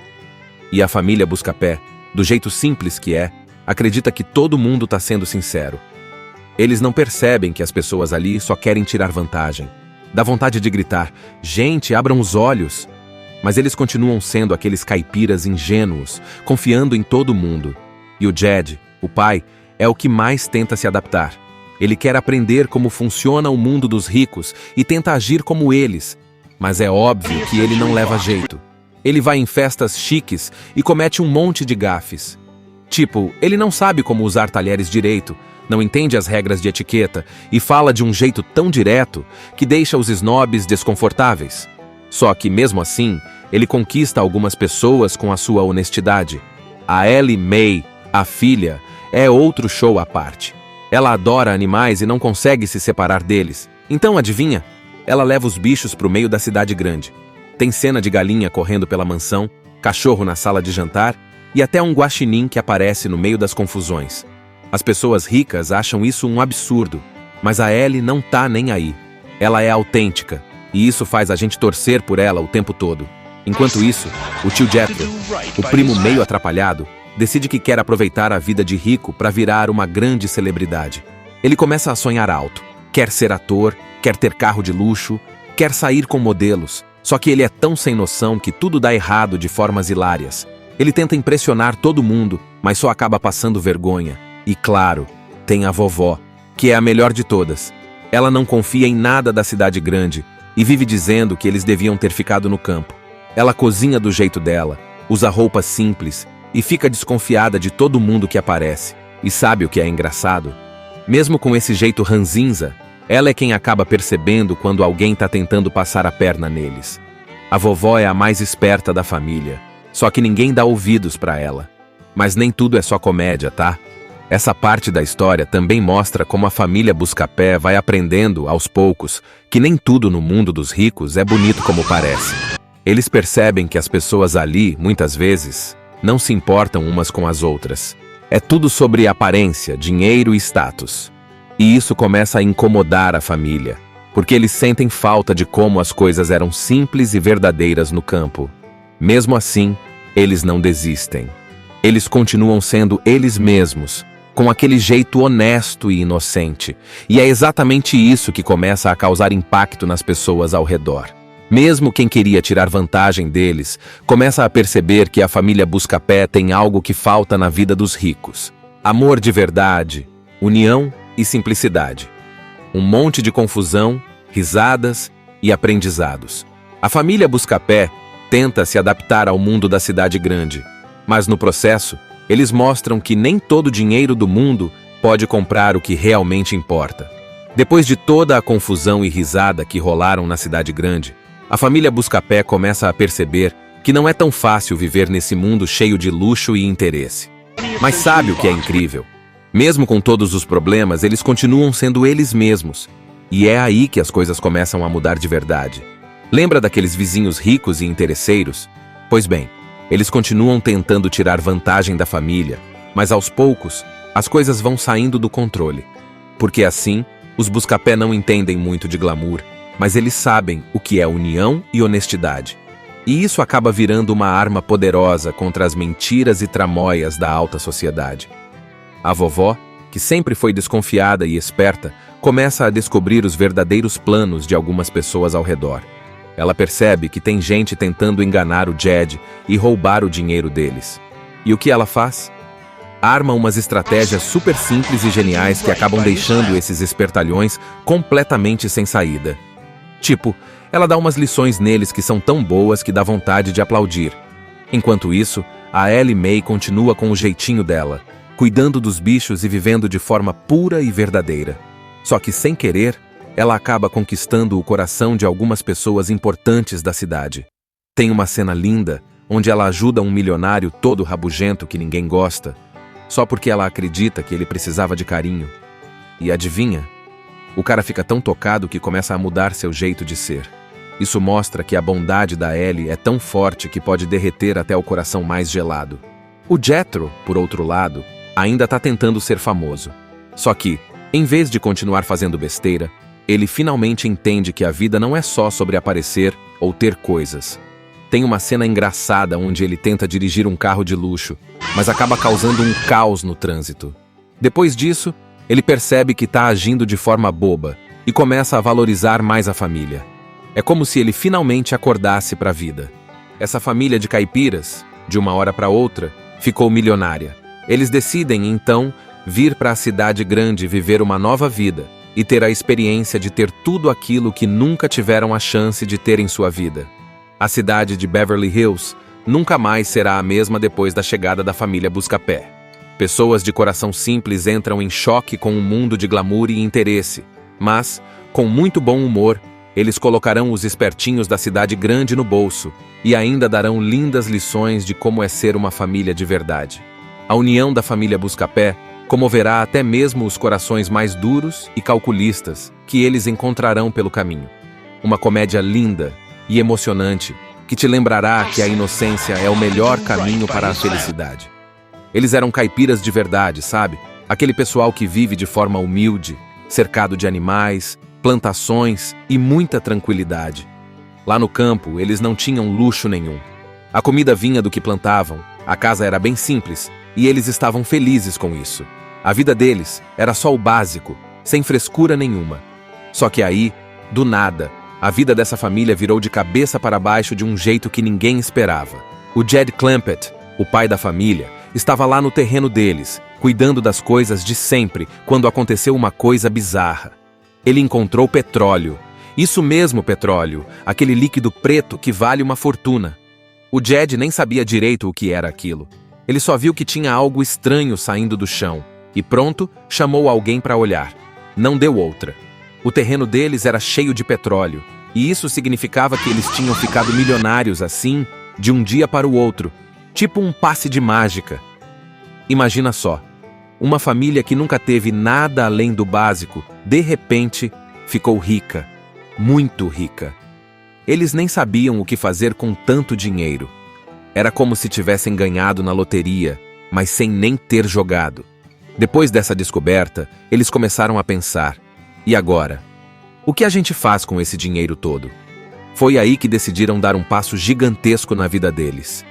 E a família Buscapé, do jeito simples que é, acredita que todo mundo está sendo sincero. Eles não percebem que as pessoas ali só querem tirar vantagem. Dá vontade de gritar: gente, abram os olhos! Mas eles continuam sendo aqueles caipiras ingênuos, confiando em todo mundo. E o Jed, o pai, é o que mais tenta se adaptar. Ele quer aprender como funciona o mundo dos ricos e tenta agir como eles. Mas é óbvio que ele não leva jeito. Ele vai em festas chiques e comete um monte de gafes. Tipo, ele não sabe como usar talheres direito, não entende as regras de etiqueta e fala de um jeito tão direto que deixa os snobs desconfortáveis. Só que, mesmo assim, ele conquista algumas pessoas com a sua honestidade. A Ellie Mae, a filha, é outro show à parte. Ela adora animais e não consegue se separar deles. Então, adivinha? Ela leva os bichos para o meio da cidade grande. Tem cena de galinha correndo pela mansão, cachorro na sala de jantar e até um guaxinim que aparece no meio das confusões. As pessoas ricas acham isso um absurdo, mas a Ellie não tá nem aí. Ela é autêntica, e isso faz a gente torcer por ela o tempo todo. Enquanto isso, o tio Jethro, o primo meio atrapalhado, decide que quer aproveitar a vida de rico para virar uma grande celebridade. Ele começa a sonhar alto, quer ser ator, quer ter carro de luxo, quer sair com modelos, só que ele é tão sem noção que tudo dá errado de formas hilárias. Ele tenta impressionar todo mundo, mas só acaba passando vergonha. E claro, tem a vovó, que é a melhor de todas. Ela não confia em nada da cidade grande e vive dizendo que eles deviam ter ficado no campo. Ela cozinha do jeito dela, usa roupas simples e fica desconfiada de todo mundo que aparece. E sabe o que é engraçado? Mesmo com esse jeito ranzinza, ela é quem acaba percebendo quando alguém está tentando passar a perna neles. A vovó é a mais esperta da família, só que ninguém dá ouvidos para ela. Mas nem tudo é só comédia, tá? Essa parte da história também mostra como a família Buscapé vai aprendendo, aos poucos, que nem tudo no mundo dos ricos é bonito como parece. Eles percebem que as pessoas ali, muitas vezes, não se importam umas com as outras. É tudo sobre aparência, dinheiro e status. E isso começa a incomodar a família, porque eles sentem falta de como as coisas eram simples e verdadeiras no campo. Mesmo assim, eles não desistem. Eles continuam sendo eles mesmos, com aquele jeito honesto e inocente. E é exatamente isso que começa a causar impacto nas pessoas ao redor. Mesmo quem queria tirar vantagem deles, começa a perceber que a família Buscapé tem algo que falta na vida dos ricos: amor de verdade, união e simplicidade. Um monte de confusão, risadas e aprendizados. A família Buscapé tenta se adaptar ao mundo da cidade grande. Mas no processo, eles mostram que nem todo o dinheiro do mundo pode comprar o que realmente importa. Depois de toda a confusão e risada que rolaram na cidade grande, a família Buscapé começa a perceber que não é tão fácil viver nesse mundo cheio de luxo e interesse. Mas sabe o que é incrível? Mesmo com todos os problemas, eles continuam sendo eles mesmos. E é aí que as coisas começam a mudar de verdade. Lembra daqueles vizinhos ricos e interesseiros? Pois bem, eles continuam tentando tirar vantagem da família, mas aos poucos, as coisas vão saindo do controle. Porque assim, os Buscapé não entendem muito de glamour, mas eles sabem o que é união e honestidade. E isso acaba virando uma arma poderosa contra as mentiras e tramóias da alta sociedade. A vovó, que sempre foi desconfiada e esperta, começa a descobrir os verdadeiros planos de algumas pessoas ao redor. Ela percebe que tem gente tentando enganar o Jed e roubar o dinheiro deles. E o que ela faz? Arma umas estratégias super simples e geniais que acabam deixando esses espertalhões completamente sem saída. Tipo, ela dá umas lições neles que são tão boas que dá vontade de aplaudir. Enquanto isso, a Ellie Mae continua com o jeitinho dela, cuidando dos bichos e vivendo de forma pura e verdadeira. Só que, sem querer, ela acaba conquistando o coração de algumas pessoas importantes da cidade. Tem uma cena linda, onde ela ajuda um milionário todo rabugento que ninguém gosta, só porque ela acredita que ele precisava de carinho. E adivinha? O cara fica tão tocado que começa a mudar seu jeito de ser. Isso mostra que a bondade da Ellie é tão forte que pode derreter até o coração mais gelado. O Jethro, por outro lado, ainda está tentando ser famoso. Só que, em vez de continuar fazendo besteira, ele finalmente entende que a vida não é só sobre aparecer ou ter coisas. Tem uma cena engraçada onde ele tenta dirigir um carro de luxo, mas acaba causando um caos no trânsito. Depois disso, ele percebe que está agindo de forma boba e começa a valorizar mais a família. É como se ele finalmente acordasse para a vida. Essa família de caipiras, de uma hora para outra, ficou milionária. Eles decidem, então, vir para a cidade grande viver uma nova vida e ter a experiência de ter tudo aquilo que nunca tiveram a chance de ter em sua vida. A cidade de Beverly Hills nunca mais será a mesma depois da chegada da família Buscapé. Pessoas de coração simples entram em choque com um mundo de glamour e interesse, mas, com muito bom humor, eles colocarão os espertinhos da cidade grande no bolso e ainda darão lindas lições de como é ser uma família de verdade. A união da família Buscapé comoverá até mesmo os corações mais duros e calculistas que eles encontrarão pelo caminho. Uma comédia linda e emocionante que te lembrará que a inocência é o melhor caminho para a felicidade. Eles eram caipiras de verdade, sabe? Aquele pessoal que vive de forma humilde, cercado de animais, plantações e muita tranquilidade. Lá no campo, eles não tinham luxo nenhum. A comida vinha do que plantavam, a casa era bem simples e eles estavam felizes com isso. A vida deles era só o básico, sem frescura nenhuma. Só que aí, do nada, a vida dessa família virou de cabeça para baixo de um jeito que ninguém esperava. O Jed Clampett, o pai da família, estava lá no terreno deles, cuidando das coisas de sempre, quando aconteceu uma coisa bizarra. Ele encontrou petróleo. Isso mesmo, petróleo, aquele líquido preto que vale uma fortuna. O Jed nem sabia direito o que era aquilo. Ele só viu que tinha algo estranho saindo do chão e pronto, chamou alguém para olhar. Não deu outra. O terreno deles era cheio de petróleo e isso significava que eles tinham ficado milionários assim, de um dia para o outro, tipo um passe de mágica. Imagina só, uma família que nunca teve nada além do básico, de repente, ficou rica, muito rica. Eles nem sabiam o que fazer com tanto dinheiro. Era como se tivessem ganhado na loteria, mas sem nem ter jogado. Depois dessa descoberta, eles começaram a pensar: e agora? O que a gente faz com esse dinheiro todo? Foi aí que decidiram dar um passo gigantesco na vida deles.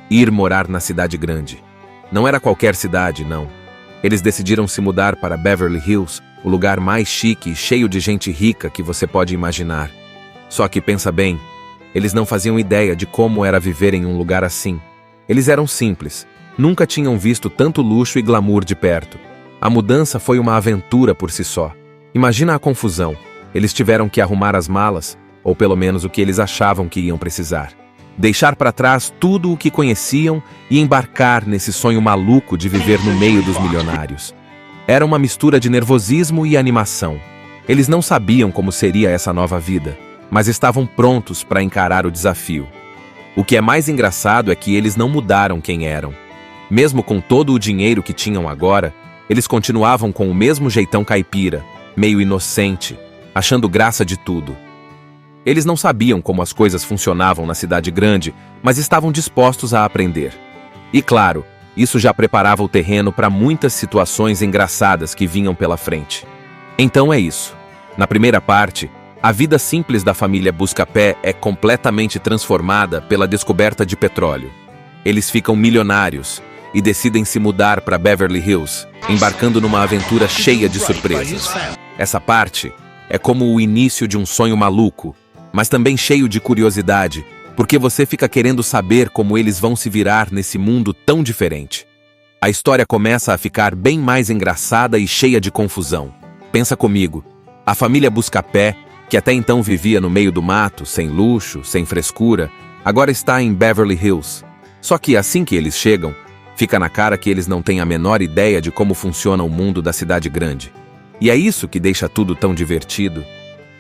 Ir morar na cidade grande. Não era qualquer cidade, não. Eles decidiram se mudar para Beverly Hills, o lugar mais chique e cheio de gente rica que você pode imaginar. Só que pensa bem, eles não faziam ideia de como era viver em um lugar assim. Eles eram simples, nunca tinham visto tanto luxo e glamour de perto. A mudança foi uma aventura por si só. Imagina a confusão. Eles tiveram que arrumar as malas, ou pelo menos o que eles achavam que iam precisar. deixar para trás tudo o que conheciam e embarcar nesse sonho maluco de viver no meio dos milionários. Era uma mistura de nervosismo e animação. Eles não sabiam como seria essa nova vida, mas estavam prontos para encarar o desafio. O que é mais engraçado é que eles não mudaram quem eram. Mesmo com todo o dinheiro que tinham agora, eles continuavam com o mesmo jeitão caipira, meio inocente, achando graça de tudo. Eles não sabiam como as coisas funcionavam na cidade grande, mas estavam dispostos a aprender. E claro, isso já preparava o terreno para muitas situações engraçadas que vinham pela frente. Então é isso. Na primeira parte, a vida simples da família Buscapé é completamente transformada pela descoberta de petróleo. Eles ficam milionários e decidem se mudar para Beverly Hills, embarcando numa aventura cheia de surpresas. Essa parte é como o início de um sonho maluco, mas também cheio de curiosidade, porque você fica querendo saber como eles vão se virar nesse mundo tão diferente. A história começa a ficar bem mais engraçada e cheia de confusão. Pensa comigo, a família Buscapé, que até então vivia no meio do mato, sem luxo, sem frescura, agora está em Beverly Hills. Só que assim que eles chegam, fica na cara que eles não têm a menor ideia de como funciona o mundo da cidade grande. E é isso que deixa tudo tão divertido.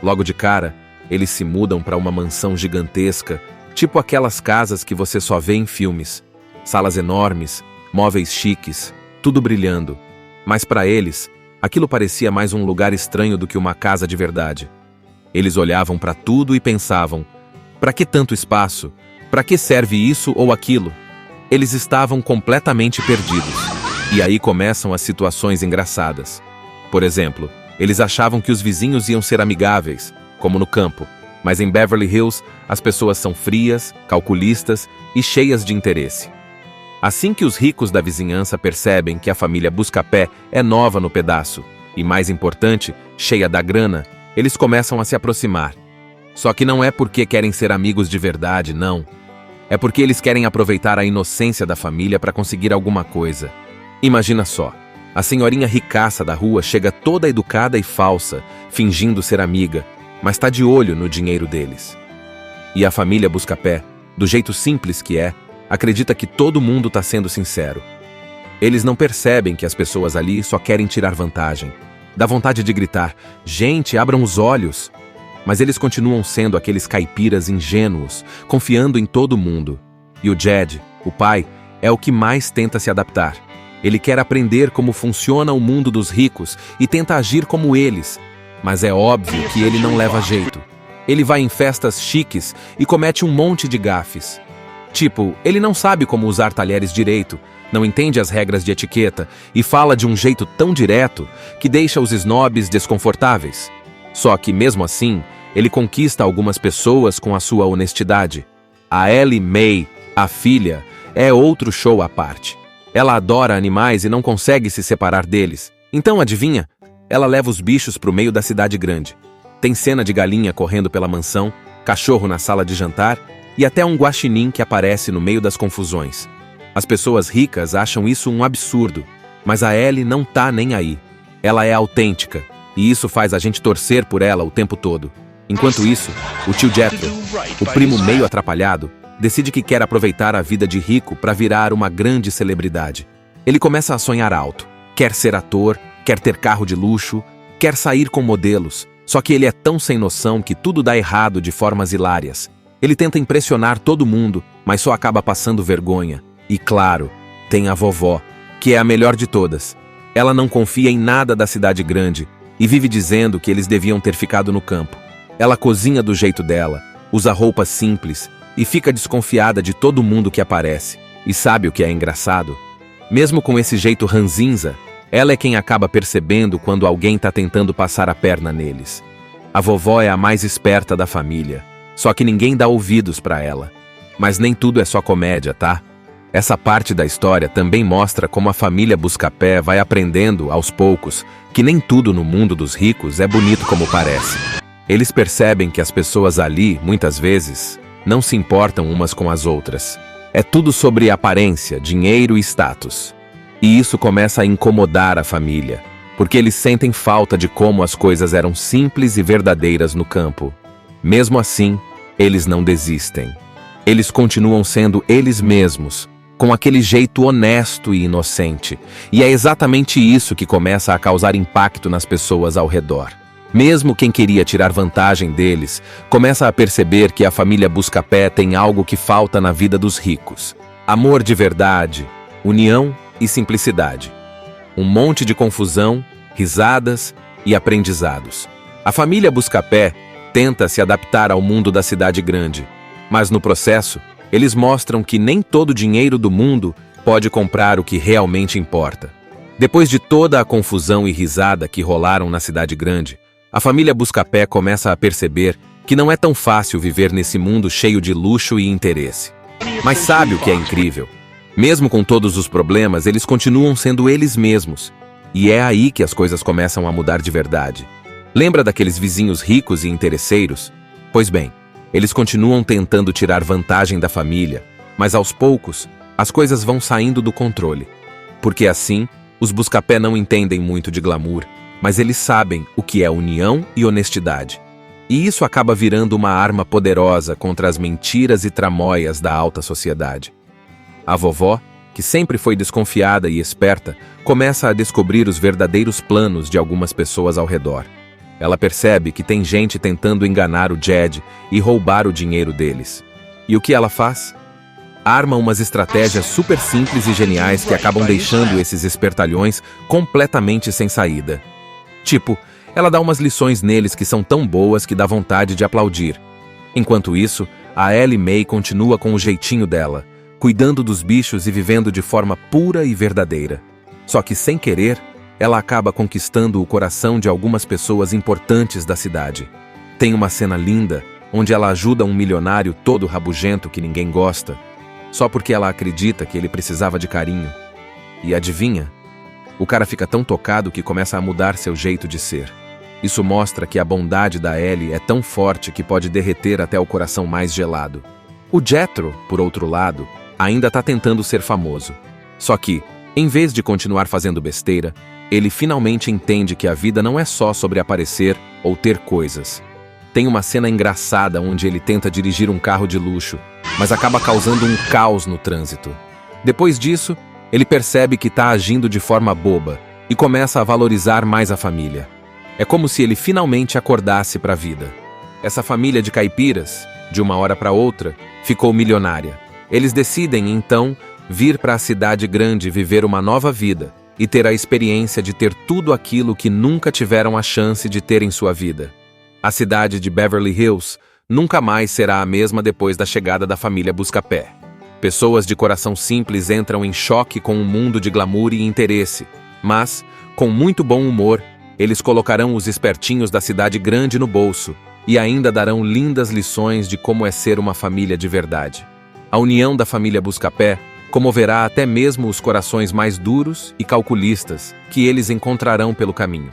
Logo de cara, eles se mudam para uma mansão gigantesca, tipo aquelas casas que você só vê em filmes. Salas enormes, móveis chiques, tudo brilhando. Mas para eles, aquilo parecia mais um lugar estranho do que uma casa de verdade. Eles olhavam para tudo e pensavam: para que tanto espaço? Para que serve isso ou aquilo? Eles estavam completamente perdidos. E aí começam as situações engraçadas. Por exemplo, eles achavam que os vizinhos iam ser amigáveis, como no campo, mas em Beverly Hills as pessoas são frias, calculistas e cheias de interesse. Assim que os ricos da vizinhança percebem que a família Buscapé é nova no pedaço e, mais importante, cheia da grana, eles começam a se aproximar. Só que não é porque querem ser amigos de verdade, não. É porque eles querem aproveitar a inocência da família para conseguir alguma coisa. Imagina só, a senhorinha ricaça da rua chega toda educada e falsa, fingindo ser amiga, mas está de olho no dinheiro deles. E a família Buscapé, do jeito simples que é, acredita que todo mundo está sendo sincero. Eles não percebem que as pessoas ali só querem tirar vantagem. Dá vontade de gritar: gente, abram os olhos! Mas eles continuam sendo aqueles caipiras ingênuos, confiando em todo mundo. E o Jed, o pai, é o que mais tenta se adaptar. Ele quer aprender como funciona o mundo dos ricos e tenta agir como eles. Mas é óbvio que ele não leva jeito. Ele vai em festas chiques e comete um monte de gafes. Tipo, ele não sabe como usar talheres direito, não entende as regras de etiqueta e fala de um jeito tão direto que deixa os snobs desconfortáveis. Só que, mesmo assim, ele conquista algumas pessoas com a sua honestidade. A Ellie Mae, a filha, é outro show à parte. Ela adora animais e não consegue se separar deles. Então, adivinha? Ela leva os bichos para o meio da cidade grande. Tem cena de galinha correndo pela mansão, cachorro na sala de jantar e até um guaxinim que aparece no meio das confusões. As pessoas ricas acham isso um absurdo, mas a Ellie não tá nem aí. Ela é autêntica, e isso faz a gente torcer por ela o tempo todo. Enquanto isso, o tio Jethro, o primo meio atrapalhado, decide que quer aproveitar a vida de rico para virar uma grande celebridade. Ele começa a sonhar alto, quer ser ator, quer ter carro de luxo, quer sair com modelos, só que ele é tão sem noção que tudo dá errado de formas hilárias. Ele tenta impressionar todo mundo, mas só acaba passando vergonha. E claro, tem a vovó, que é a melhor de todas. Ela não confia em nada da cidade grande e vive dizendo que eles deviam ter ficado no campo. Ela cozinha do jeito dela, usa roupas simples e fica desconfiada de todo mundo que aparece. E sabe o que é engraçado? Mesmo com esse jeito ranzinza, ela é quem acaba percebendo quando alguém está tentando passar a perna neles. A vovó é a mais esperta da família, só que ninguém dá ouvidos para ela. Mas nem tudo é só comédia, tá? Essa parte da história também mostra como a família Buscapé vai aprendendo, aos poucos, que nem tudo no mundo dos ricos é bonito como parece. Eles percebem que as pessoas ali, muitas vezes, não se importam umas com as outras. É tudo sobre aparência, dinheiro e status. E isso começa a incomodar a família, porque eles sentem falta de como as coisas eram simples e verdadeiras no campo. Mesmo assim, eles não desistem. Eles continuam sendo eles mesmos, com aquele jeito honesto e inocente. E é exatamente isso que começa a causar impacto nas pessoas ao redor. Mesmo quem queria tirar vantagem deles, começa a perceber que a família Buscapé tem algo que falta na vida dos ricos: amor de verdade, união e simplicidade. Um monte de confusão, risadas e aprendizados. A família Buscapé tenta se adaptar ao mundo da cidade grande, mas no processo, eles mostram que nem todo o dinheiro do mundo pode comprar o que realmente importa. Depois de toda a confusão e risada que rolaram na cidade grande, a família Buscapé começa a perceber que não é tão fácil viver nesse mundo cheio de luxo e interesse. Mas sabe o que é incrível? Mesmo com todos os problemas, eles continuam sendo eles mesmos. E é aí que as coisas começam a mudar de verdade. Lembra daqueles vizinhos ricos e interesseiros? Pois bem, eles continuam tentando tirar vantagem da família, mas aos poucos, as coisas vão saindo do controle. Porque assim, os Buscapé não entendem muito de glamour, mas eles sabem o que é união e honestidade. E isso acaba virando uma arma poderosa contra as mentiras e tramóias da alta sociedade. A vovó, que sempre foi desconfiada e esperta, começa a descobrir os verdadeiros planos de algumas pessoas ao redor. Ela percebe que tem gente tentando enganar o Jed e roubar o dinheiro deles. E o que ela faz? Arma umas estratégias super simples e geniais que acabam deixando esses espertalhões completamente sem saída. Tipo, ela dá umas lições neles que são tão boas que dá vontade de aplaudir. Enquanto isso, a Ellie Mae continua com o jeitinho dela, cuidando dos bichos e vivendo de forma pura e verdadeira. Só que, sem querer, ela acaba conquistando o coração de algumas pessoas importantes da cidade. Tem uma cena linda, onde ela ajuda um milionário todo rabugento que ninguém gosta, só porque ela acredita que ele precisava de carinho. E adivinha? O cara fica tão tocado que começa a mudar seu jeito de ser. Isso mostra que a bondade da Ellie é tão forte que pode derreter até o coração mais gelado. O Jethro, por outro lado, ainda está tentando ser famoso. Só que, em vez de continuar fazendo besteira, ele finalmente entende que a vida não é só sobre aparecer ou ter coisas. Tem uma cena engraçada onde ele tenta dirigir um carro de luxo, mas acaba causando um caos no trânsito. Depois disso, ele percebe que está agindo de forma boba e começa a valorizar mais a família. É como se ele finalmente acordasse para a vida. Essa família de caipiras, de uma hora para outra, ficou milionária. Eles decidem, então, vir para a cidade grande viver uma nova vida e ter a experiência de ter tudo aquilo que nunca tiveram a chance de ter em sua vida. A cidade de Beverly Hills nunca mais será a mesma depois da chegada da família Buscapé. Pessoas de coração simples entram em choque com um mundo de glamour e interesse, mas, com muito bom humor, eles colocarão os espertinhos da cidade grande no bolso e ainda darão lindas lições de como é ser uma família de verdade. A união da família Buscapé comoverá até mesmo os corações mais duros e calculistas que eles encontrarão pelo caminho.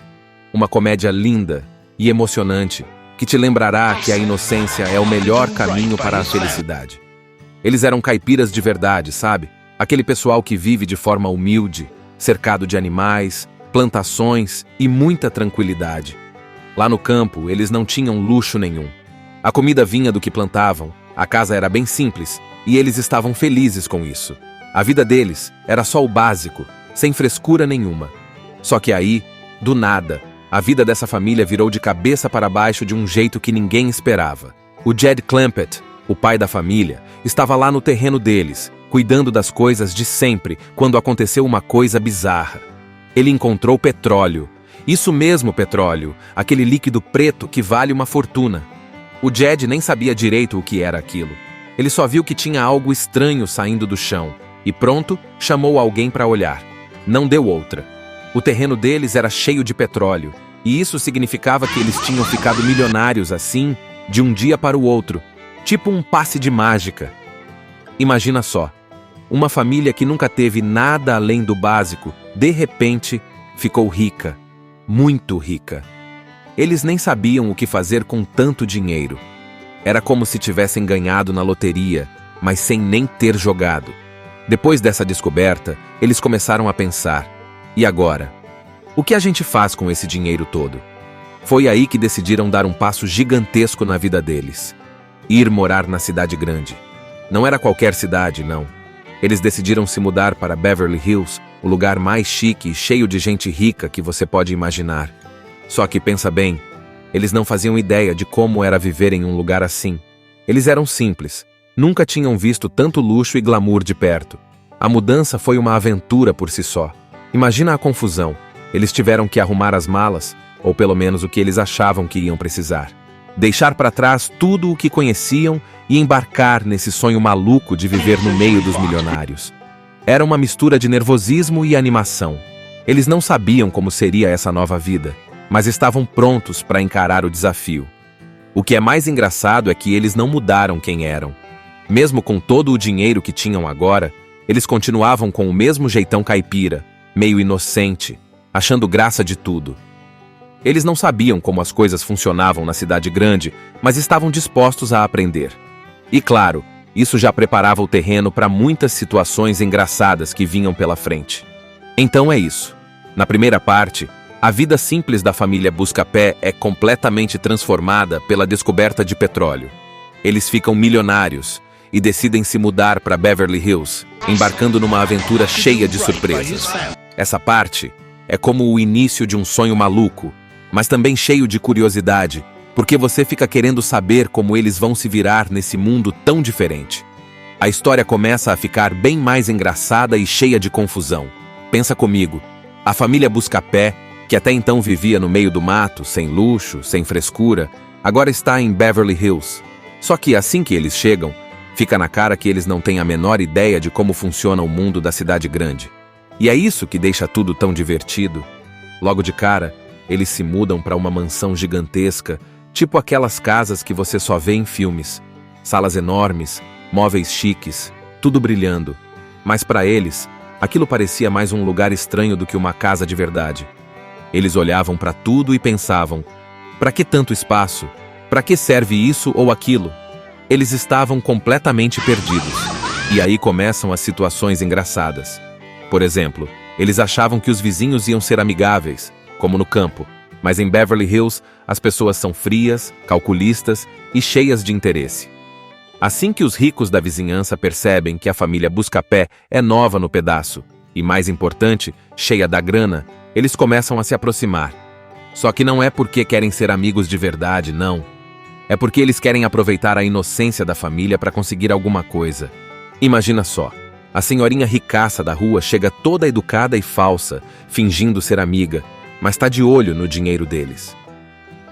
Uma comédia linda e emocionante que te lembrará que a inocência é o melhor caminho para a felicidade. Eles eram caipiras de verdade, sabe? Aquele pessoal que vive de forma humilde, cercado de animais, plantações e muita tranquilidade. Lá no campo, eles não tinham luxo nenhum. A comida vinha do que plantavam, a casa era bem simples e eles estavam felizes com isso. A vida deles era só o básico, sem frescura nenhuma. Só que aí, do nada, a vida dessa família virou de cabeça para baixo de um jeito que ninguém esperava. O Jed Clampett, o pai da família, estava lá no terreno deles, cuidando das coisas de sempre, quando aconteceu uma coisa bizarra. Ele encontrou petróleo. Isso mesmo, petróleo, aquele líquido preto que vale uma fortuna. O Jed nem sabia direito o que era aquilo. Ele só viu que tinha algo estranho saindo do chão, e pronto, chamou alguém para olhar. Não deu outra. O terreno deles era cheio de petróleo, e isso significava que eles tinham ficado milionários assim, de um dia para o outro, tipo um passe de mágica. Imagina só, uma família que nunca teve nada além do básico, de repente, ficou rica, muito rica. Eles nem sabiam o que fazer com tanto dinheiro. Era como se tivessem ganhado na loteria, mas sem nem ter jogado. Depois dessa descoberta, eles começaram a pensar: e agora? O que a gente faz com esse dinheiro todo? Foi aí que decidiram dar um passo gigantesco na vida deles: ir morar na cidade grande. Não era qualquer cidade, não. Eles decidiram se mudar para Beverly Hills, o lugar mais chique e cheio de gente rica que você pode imaginar. Só que pensa bem, eles não faziam ideia de como era viver em um lugar assim. Eles eram simples, nunca tinham visto tanto luxo e glamour de perto. A mudança foi uma aventura por si só. Imagina a confusão. Eles tiveram que arrumar as malas, ou pelo menos o que eles achavam que iam precisar. Deixar para trás tudo o que conheciam e embarcar nesse sonho maluco de viver no meio dos milionários. Era uma mistura de nervosismo e animação. Eles não sabiam como seria essa nova vida, mas estavam prontos para encarar o desafio. O que é mais engraçado é que eles não mudaram quem eram. Mesmo com todo o dinheiro que tinham agora, eles continuavam com o mesmo jeitão caipira, meio inocente, achando graça de tudo. Eles não sabiam como as coisas funcionavam na cidade grande, mas estavam dispostos a aprender. E claro, isso já preparava o terreno para muitas situações engraçadas que vinham pela frente. Então é isso. Na primeira parte, a vida simples da família Buscapé é completamente transformada pela descoberta de petróleo. Eles ficam milionários e decidem se mudar para Beverly Hills, embarcando numa aventura cheia de surpresas. Essa parte é como o início de um sonho maluco, mas também cheio de curiosidade, porque você fica querendo saber como eles vão se virar nesse mundo tão diferente. A história começa a ficar bem mais engraçada e cheia de confusão. Pensa comigo, a família Buscapé, que até então vivia no meio do mato, sem luxo, sem frescura, agora está em Beverly Hills. Só que assim que eles chegam, fica na cara que eles não têm a menor ideia de como funciona o mundo da cidade grande. E é isso que deixa tudo tão divertido. Logo de cara, eles se mudam para uma mansão gigantesca, tipo aquelas casas que você só vê em filmes. Salas enormes, móveis chiques, tudo brilhando. Mas para eles, aquilo parecia mais um lugar estranho do que uma casa de verdade. Eles olhavam para tudo e pensavam, para que tanto espaço? Para que serve isso ou aquilo? Eles estavam completamente perdidos. E aí começam as situações engraçadas. Por exemplo, eles achavam que os vizinhos iam ser amigáveis, como no campo, mas em Beverly Hills as pessoas são frias, calculistas e cheias de interesse. Assim que os ricos da vizinhança percebem que a família Buscapé é nova no pedaço e, mais importante, cheia da grana, eles começam a se aproximar. Só que não é porque querem ser amigos de verdade, não. É porque eles querem aproveitar a inocência da família para conseguir alguma coisa. Imagina só, a senhorinha ricaça da rua chega toda educada e falsa, fingindo ser amiga, mas está de olho no dinheiro deles.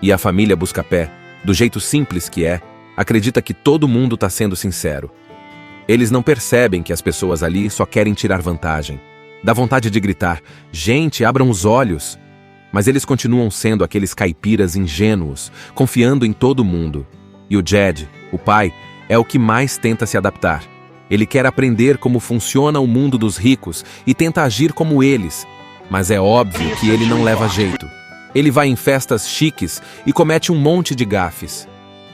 E a família Buscapé, do jeito simples que é, acredita que todo mundo está sendo sincero. Eles não percebem que as pessoas ali só querem tirar vantagem. Dá vontade de gritar, gente, abram os olhos! Mas eles continuam sendo aqueles caipiras ingênuos, confiando em todo mundo. E o Jed, o pai, é o que mais tenta se adaptar. Ele quer aprender como funciona o mundo dos ricos e tenta agir como eles. Mas é óbvio que ele não leva jeito. Ele vai em festas chiques e comete um monte de gafes.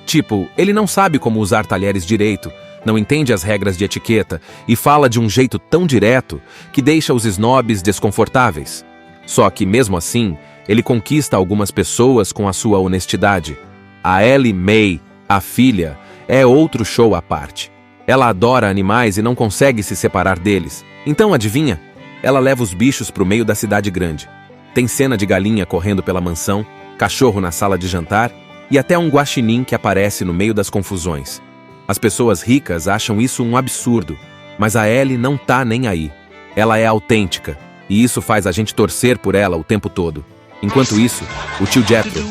Tipo, ele não sabe como usar talheres direito, não entende as regras de etiqueta e fala de um jeito tão direto que deixa os snobs desconfortáveis. Só que, mesmo assim, ele conquista algumas pessoas com a sua honestidade. A Ellie Mae, a filha, é outro show à parte. Ela adora animais e não consegue se separar deles. Então, adivinha? Ela leva os bichos para o meio da cidade grande. Tem cena de galinha correndo pela mansão, cachorro na sala de jantar e até um guaxinim que aparece no meio das confusões. As pessoas ricas acham isso um absurdo, mas a Ellie não tá nem aí. Ela é autêntica, e isso faz a gente torcer por ela o tempo todo. Enquanto isso, o tio Jethro,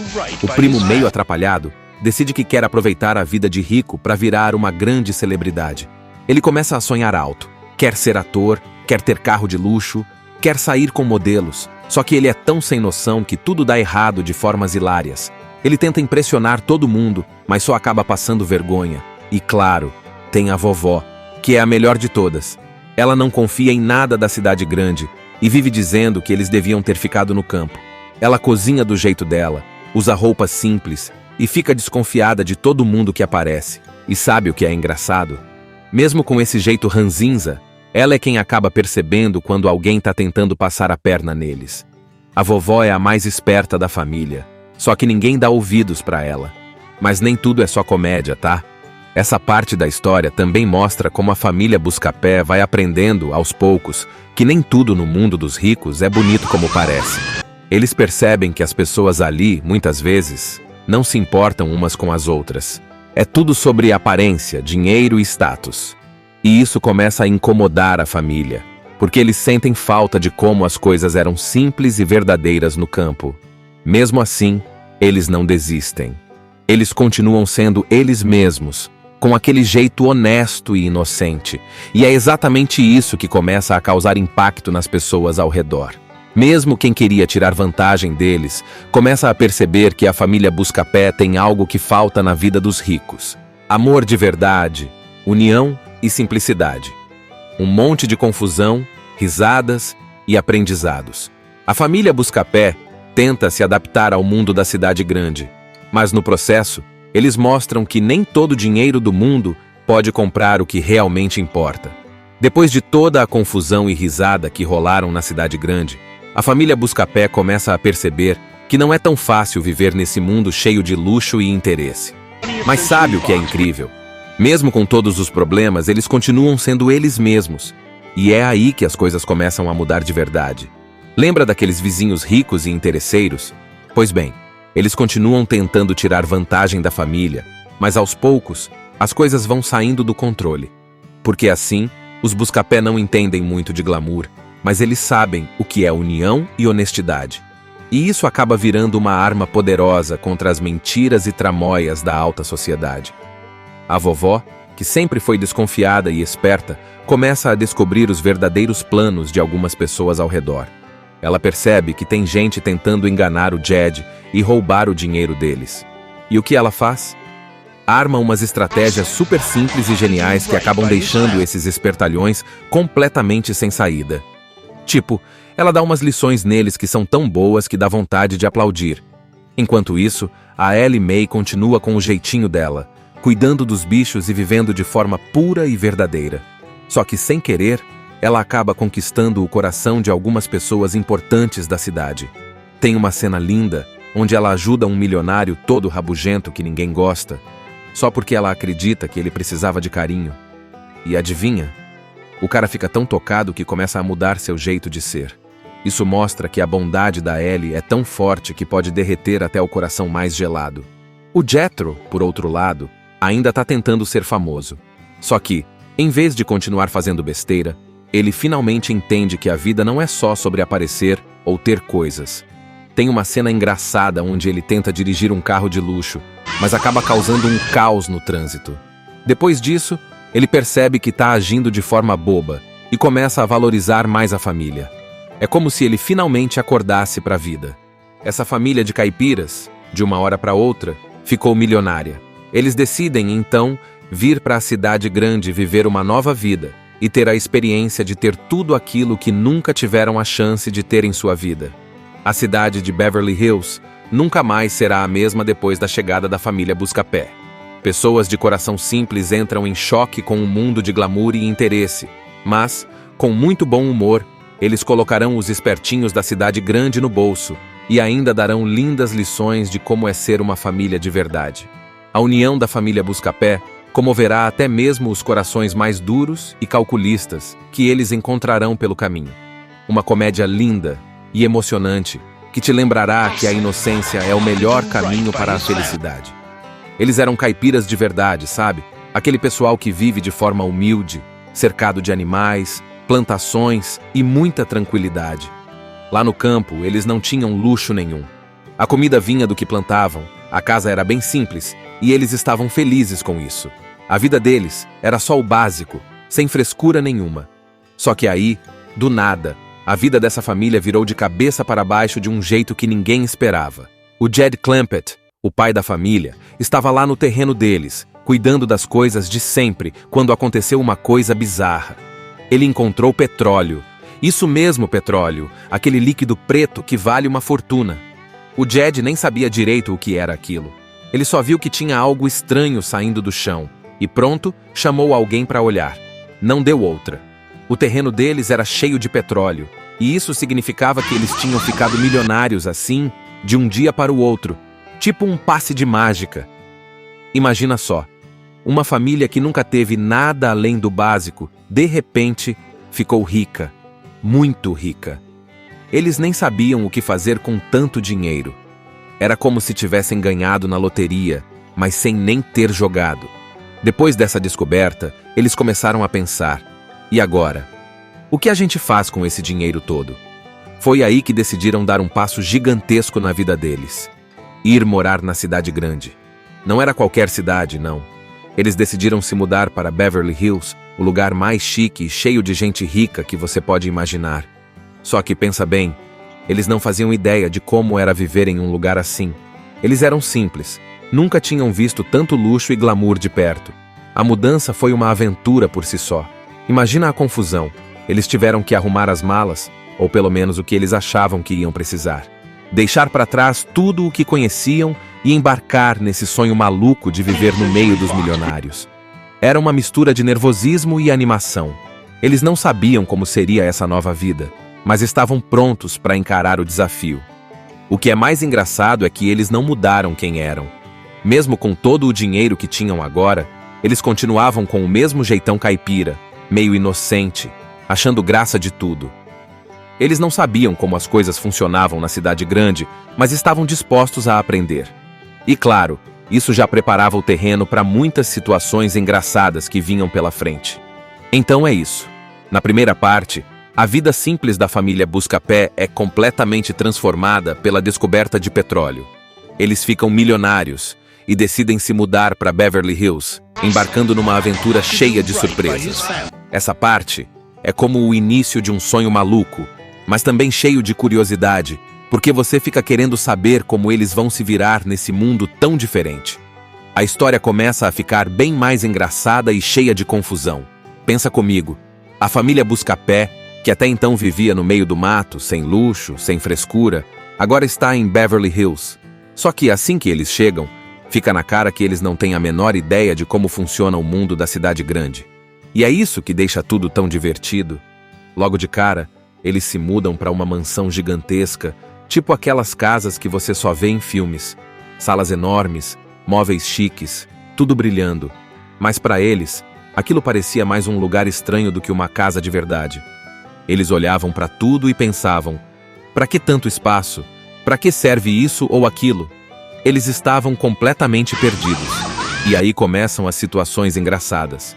o primo meio atrapalhado, decide que quer aproveitar a vida de rico para virar uma grande celebridade. Ele começa a sonhar alto, quer ser ator, quer ter carro de luxo, quer sair com modelos, só que ele é tão sem noção que tudo dá errado de formas hilárias. Ele tenta impressionar todo mundo, mas só acaba passando vergonha. E claro, tem a vovó, que é a melhor de todas. Ela não confia em nada da cidade grande e vive dizendo que eles deviam ter ficado no campo. Ela cozinha do jeito dela, usa roupas simples e fica desconfiada de todo mundo que aparece. E sabe o que é engraçado? Mesmo com esse jeito ranzinza, ela é quem acaba percebendo quando alguém está tentando passar a perna neles. A vovó é a mais esperta da família, só que ninguém dá ouvidos para ela. Mas nem tudo é só comédia, tá? Essa parte da história também mostra como a família Buscapé vai aprendendo, aos poucos, que nem tudo no mundo dos ricos é bonito como parece. Eles percebem que as pessoas ali, muitas vezes, não se importam umas com as outras. É tudo sobre aparência, dinheiro e status. E isso começa a incomodar a família, porque eles sentem falta de como as coisas eram simples e verdadeiras no campo. Mesmo assim, eles não desistem. Eles continuam sendo eles mesmos, com aquele jeito honesto e inocente. E é exatamente isso que começa a causar impacto nas pessoas ao redor. Mesmo quem queria tirar vantagem deles, começa a perceber que a família Buscapé tem algo que falta na vida dos ricos: amor de verdade, união e simplicidade. Um monte de confusão, risadas e aprendizados. A família Buscapé tenta se adaptar ao mundo da cidade grande, mas no processo, eles mostram que nem todo o dinheiro do mundo pode comprar o que realmente importa. Depois de toda a confusão e risada que rolaram na cidade grande, a família Buscapé começa a perceber que não é tão fácil viver nesse mundo cheio de luxo e interesse. Mas sabe o que é incrível? Mesmo com todos os problemas, eles continuam sendo eles mesmos. E é aí que as coisas começam a mudar de verdade. Lembra daqueles vizinhos ricos e interesseiros? Pois bem, eles continuam tentando tirar vantagem da família, mas aos poucos, as coisas vão saindo do controle. Porque assim, os Buscapé não entendem muito de glamour, mas eles sabem o que é união e honestidade. E isso acaba virando uma arma poderosa contra as mentiras e tramóias da alta sociedade. A vovó, que sempre foi desconfiada e esperta, começa a descobrir os verdadeiros planos de algumas pessoas ao redor. Ela percebe que tem gente tentando enganar o Jed e roubar o dinheiro deles. E o que ela faz? Arma umas estratégias super simples e geniais que acabam deixando esses espertalhões completamente sem saída. Tipo, ela dá umas lições neles que são tão boas que dá vontade de aplaudir. Enquanto isso, a Ellie Mae continua com o jeitinho dela, cuidando dos bichos e vivendo de forma pura e verdadeira. Só que, sem querer, ela acaba conquistando o coração de algumas pessoas importantes da cidade. Tem uma cena linda, onde ela ajuda um milionário todo rabugento que ninguém gosta, só porque ela acredita que ele precisava de carinho. E adivinha? O cara fica tão tocado que começa a mudar seu jeito de ser. Isso mostra que a bondade da Ellie é tão forte que pode derreter até o coração mais gelado. O Jethro, por outro lado, ainda está tentando ser famoso. Só que, em vez de continuar fazendo besteira, ele finalmente entende que a vida não é só sobre aparecer ou ter coisas. Tem uma cena engraçada onde ele tenta dirigir um carro de luxo, mas acaba causando um caos no trânsito. Depois disso, ele percebe que está agindo de forma boba e começa a valorizar mais a família. É como se ele finalmente acordasse para a vida. Essa família de caipiras, de uma hora para outra, ficou milionária. Eles decidem, então, vir para a cidade grande viver uma nova vida e ter a experiência de ter tudo aquilo que nunca tiveram a chance de ter em sua vida. A cidade de Beverly Hills nunca mais será a mesma depois da chegada da família Buscapé. Pessoas de coração simples entram em choque com um mundo de glamour e interesse, mas, com muito bom humor, eles colocarão os espertinhos da cidade grande no bolso e ainda darão lindas lições de como é ser uma família de verdade. A união da família Buscapé comoverá até mesmo os corações mais duros e calculistas que eles encontrarão pelo caminho. Uma comédia linda e emocionante que te lembrará que a inocência é o melhor caminho para a felicidade. Eles eram caipiras de verdade, sabe? Aquele pessoal que vive de forma humilde, cercado de animais, plantações e muita tranquilidade. Lá no campo, eles não tinham luxo nenhum. A comida vinha do que plantavam, a casa era bem simples e eles estavam felizes com isso. A vida deles era só o básico, sem frescura nenhuma. Só que aí, do nada, a vida dessa família virou de cabeça para baixo de um jeito que ninguém esperava. O Jed Clampett, o pai da família, estava lá no terreno deles, cuidando das coisas de sempre, quando aconteceu uma coisa bizarra. Ele encontrou petróleo. Isso mesmo, petróleo, aquele líquido preto que vale uma fortuna. O Jed nem sabia direito o que era aquilo. Ele só viu que tinha algo estranho saindo do chão, e pronto, chamou alguém para olhar. Não deu outra. O terreno deles era cheio de petróleo, e isso significava que eles tinham ficado milionários assim, de um dia para o outro, tipo um passe de mágica. Imagina só, Uma família que nunca teve nada além do básico, de repente, ficou rica. Muito rica. Eles nem sabiam o que fazer com tanto dinheiro. Era como se tivessem ganhado na loteria, mas sem nem ter jogado. Depois dessa descoberta, eles começaram a pensar: e agora? O que a gente faz com esse dinheiro todo? Foi aí que decidiram dar um passo gigantesco na vida deles. Ir morar na cidade grande. Não era qualquer cidade, não. Eles decidiram se mudar para Beverly Hills, o lugar mais chique e cheio de gente rica que você pode imaginar. Só que, pensa bem, eles não faziam ideia de como era viver em um lugar assim. Eles eram simples, nunca tinham visto tanto luxo e glamour de perto. A mudança foi uma aventura por si só. Imagina a confusão. Eles tiveram que arrumar as malas, ou pelo menos o que eles achavam que iam precisar. Deixar para trás tudo o que conheciam e embarcar nesse sonho maluco de viver no meio dos milionários. Era uma mistura de nervosismo e animação. Eles não sabiam como seria essa nova vida, mas estavam prontos para encarar o desafio. O que é mais engraçado é que eles não mudaram quem eram. Mesmo com todo o dinheiro que tinham agora, eles continuavam com o mesmo jeitão caipira, meio inocente, achando graça de tudo. Eles não sabiam como as coisas funcionavam na cidade grande, mas estavam dispostos a aprender. E claro, isso já preparava o terreno para muitas situações engraçadas que vinham pela frente. Então é isso. Na primeira parte, a vida simples da família Buscapé é completamente transformada pela descoberta de petróleo. Eles ficam milionários e decidem se mudar para Beverly Hills, embarcando numa aventura cheia de surpresas. Essa parte é como o início de um sonho maluco, mas também cheio de curiosidade, porque você fica querendo saber como eles vão se virar nesse mundo tão diferente. A história começa a ficar bem mais engraçada e cheia de confusão. Pensa comigo, a família Buscapé, que até então vivia no meio do mato, sem luxo, sem frescura, agora está em Beverly Hills. Só que assim que eles chegam, fica na cara que eles não têm a menor ideia de como funciona o mundo da cidade grande. E é isso que deixa tudo tão divertido. Logo de cara, eles se mudam para uma mansão gigantesca, tipo aquelas casas que você só vê em filmes. Salas enormes, móveis chiques, tudo brilhando. Mas para eles, aquilo parecia mais um lugar estranho do que uma casa de verdade. Eles olhavam para tudo e pensavam: para que tanto espaço? Para que serve isso ou aquilo? Eles estavam completamente perdidos. E aí começam as situações engraçadas.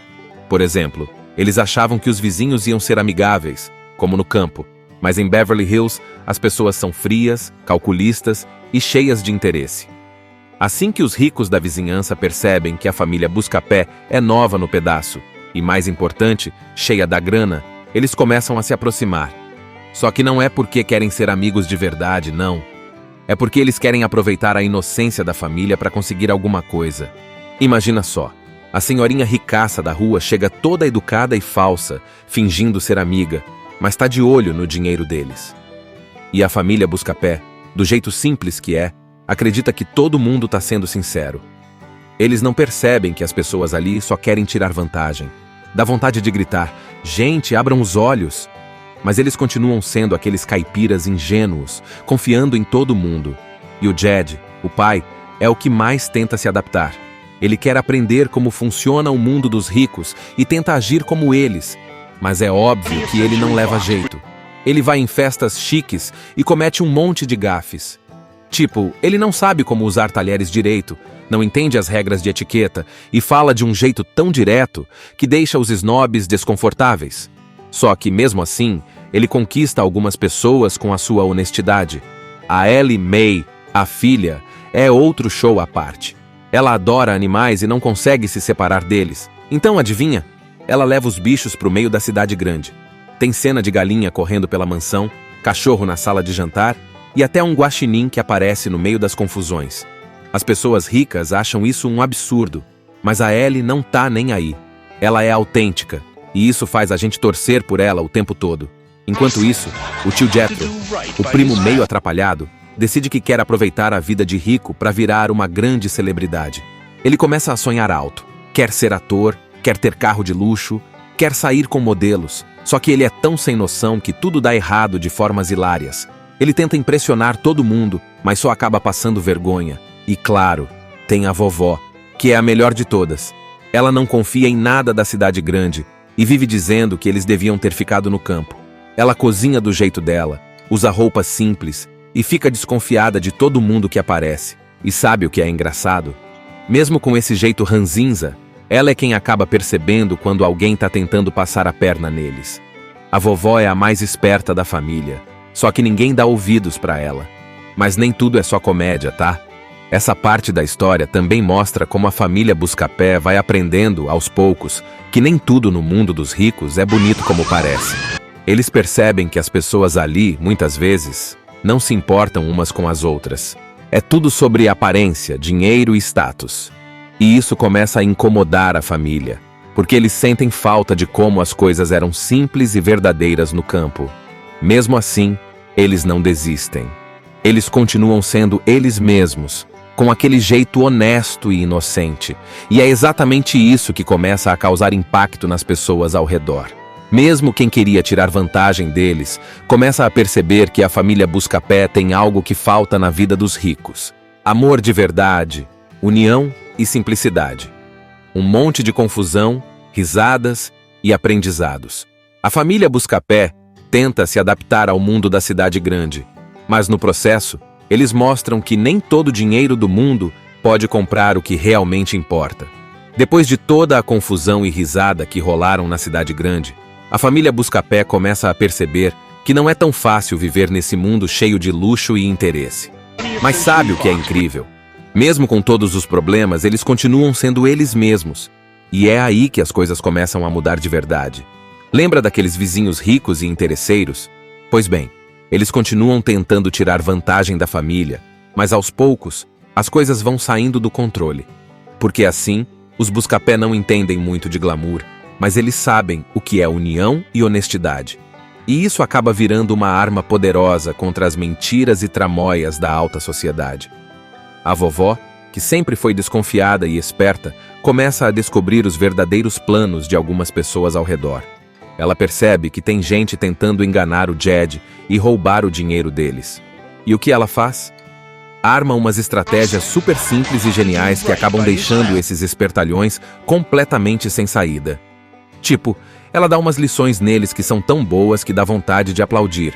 Por exemplo, eles achavam que os vizinhos iam ser amigáveis, como no campo, mas em Beverly Hills as pessoas são frias, calculistas e cheias de interesse. Assim que os ricos da vizinhança percebem que a família Buscapé é nova no pedaço e, mais importante, cheia da grana, eles começam a se aproximar. Só que não é porque querem ser amigos de verdade, não. É porque eles querem aproveitar a inocência da família para conseguir alguma coisa. Imagina só, a senhorinha ricaça da rua chega toda educada e falsa, fingindo ser amiga, mas está de olho no dinheiro deles. E a família Buscapé, do jeito simples que é, acredita que todo mundo está sendo sincero. Eles não percebem que as pessoas ali só querem tirar vantagem. Dá vontade de gritar: gente, abram os olhos! Mas eles continuam sendo aqueles caipiras ingênuos, confiando em todo mundo. E o Jed, o pai, é o que mais tenta se adaptar. Ele quer aprender como funciona o mundo dos ricos e tenta agir como eles. Mas é óbvio que ele não leva jeito. Ele vai em festas chiques e comete um monte de gafes. Tipo, ele não sabe como usar talheres direito, não entende as regras de etiqueta e fala de um jeito tão direto que deixa os snobs desconfortáveis. Só que, mesmo assim, ele conquista algumas pessoas com a sua honestidade. A Ellie Mae, a filha, é outro show à parte. Ela adora animais e não consegue se separar deles. Então, adivinha? Ela leva os bichos para o meio da cidade grande. Tem cena de galinha correndo pela mansão, cachorro na sala de jantar e até um guaxinim que aparece no meio das confusões. As pessoas ricas acham isso um absurdo, mas a Ellie não tá nem aí. Ela é autêntica, e isso faz a gente torcer por ela o tempo todo. Enquanto isso, o tio Jethro, o primo meio atrapalhado, decide que quer aproveitar a vida de rico para virar uma grande celebridade. Ele começa a sonhar alto. Quer ser ator, quer ter carro de luxo, quer sair com modelos. Só que ele é tão sem noção que tudo dá errado de formas hilárias. Ele tenta impressionar todo mundo, mas só acaba passando vergonha. E claro, tem a vovó, que é a melhor de todas. Ela não confia em nada da cidade grande e vive dizendo que eles deviam ter ficado no campo. Ela cozinha do jeito dela, usa roupas simples e fica desconfiada de todo mundo que aparece. E sabe o que é engraçado? Mesmo com esse jeito ranzinza, ela é quem acaba percebendo quando alguém está tentando passar a perna neles. A vovó é a mais esperta da família, só que ninguém dá ouvidos para ela. Mas nem tudo é só comédia, tá? Essa parte da história também mostra como a família Buscapé vai aprendendo, aos poucos, que nem tudo no mundo dos ricos é bonito como parece. Eles percebem que as pessoas ali, muitas vezes, não se importam umas com as outras. É tudo sobre aparência, dinheiro e status. E isso começa a incomodar a família, porque eles sentem falta de como as coisas eram simples e verdadeiras no campo. Mesmo assim, eles não desistem. Eles continuam sendo eles mesmos, com aquele jeito honesto e inocente. E é exatamente isso que começa a causar impacto nas pessoas ao redor. Mesmo quem queria tirar vantagem deles, começa a perceber que a família Buscapé tem algo que falta na vida dos ricos: amor de verdade, união e simplicidade. Um monte de confusão, risadas e aprendizados. A família Buscapé tenta se adaptar ao mundo da cidade grande, mas no processo, eles mostram que nem todo o dinheiro do mundo pode comprar o que realmente importa. Depois de toda a confusão e risada que rolaram na cidade grande, a família Buscapé começa a perceber que não é tão fácil viver nesse mundo cheio de luxo e interesse. Mas sabe o que é incrível? Mesmo com todos os problemas, eles continuam sendo eles mesmos. E é aí que as coisas começam a mudar de verdade. Lembra daqueles vizinhos ricos e interesseiros? Pois bem, eles continuam tentando tirar vantagem da família, mas aos poucos, as coisas vão saindo do controle. Porque assim, os Buscapé não entendem muito de glamour, mas eles sabem o que é união e honestidade. E isso acaba virando uma arma poderosa contra as mentiras e tramóias da alta sociedade. A vovó, que sempre foi desconfiada e esperta, começa a descobrir os verdadeiros planos de algumas pessoas ao redor. Ela percebe que tem gente tentando enganar o Jed e roubar o dinheiro deles. E o que ela faz? Arma umas estratégias super simples e geniais que acabam deixando esses espertalhões completamente sem saída. Tipo, ela dá umas lições neles que são tão boas que dá vontade de aplaudir.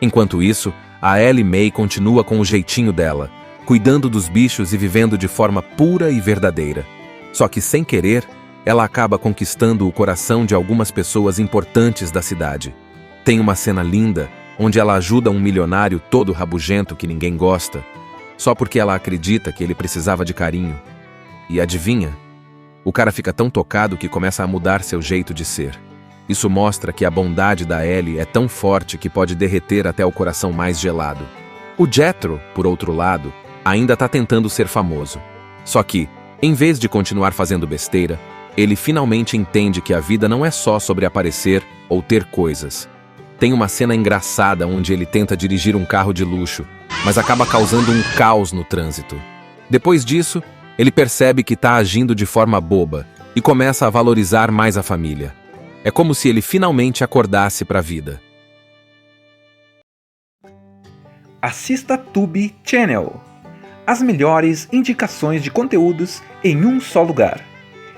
Enquanto isso, a Ellie Mae continua com o jeitinho dela, cuidando dos bichos e vivendo de forma pura e verdadeira. Só que, sem querer, ela acaba conquistando o coração de algumas pessoas importantes da cidade. Tem uma cena linda, onde ela ajuda um milionário todo rabugento que ninguém gosta, só porque ela acredita que ele precisava de carinho. E adivinha? O cara fica tão tocado que começa a mudar seu jeito de ser. Isso mostra que a bondade da Ellie é tão forte que pode derreter até o coração mais gelado. O Jethro, por outro lado, ainda está tentando ser famoso. Só que, em vez de continuar fazendo besteira, ele finalmente entende que a vida não é só sobre aparecer ou ter coisas. Tem uma cena engraçada onde ele tenta dirigir um carro de luxo, mas acaba causando um caos no trânsito. Depois disso, ele percebe que está agindo de forma boba e começa a valorizar mais a família. É como se ele finalmente acordasse para a vida. Assista Tube Channel. As melhores indicações de conteúdos em um só lugar.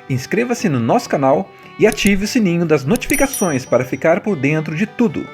Inscreva-se no nosso canal e ative o sininho das notificações para ficar por dentro de tudo.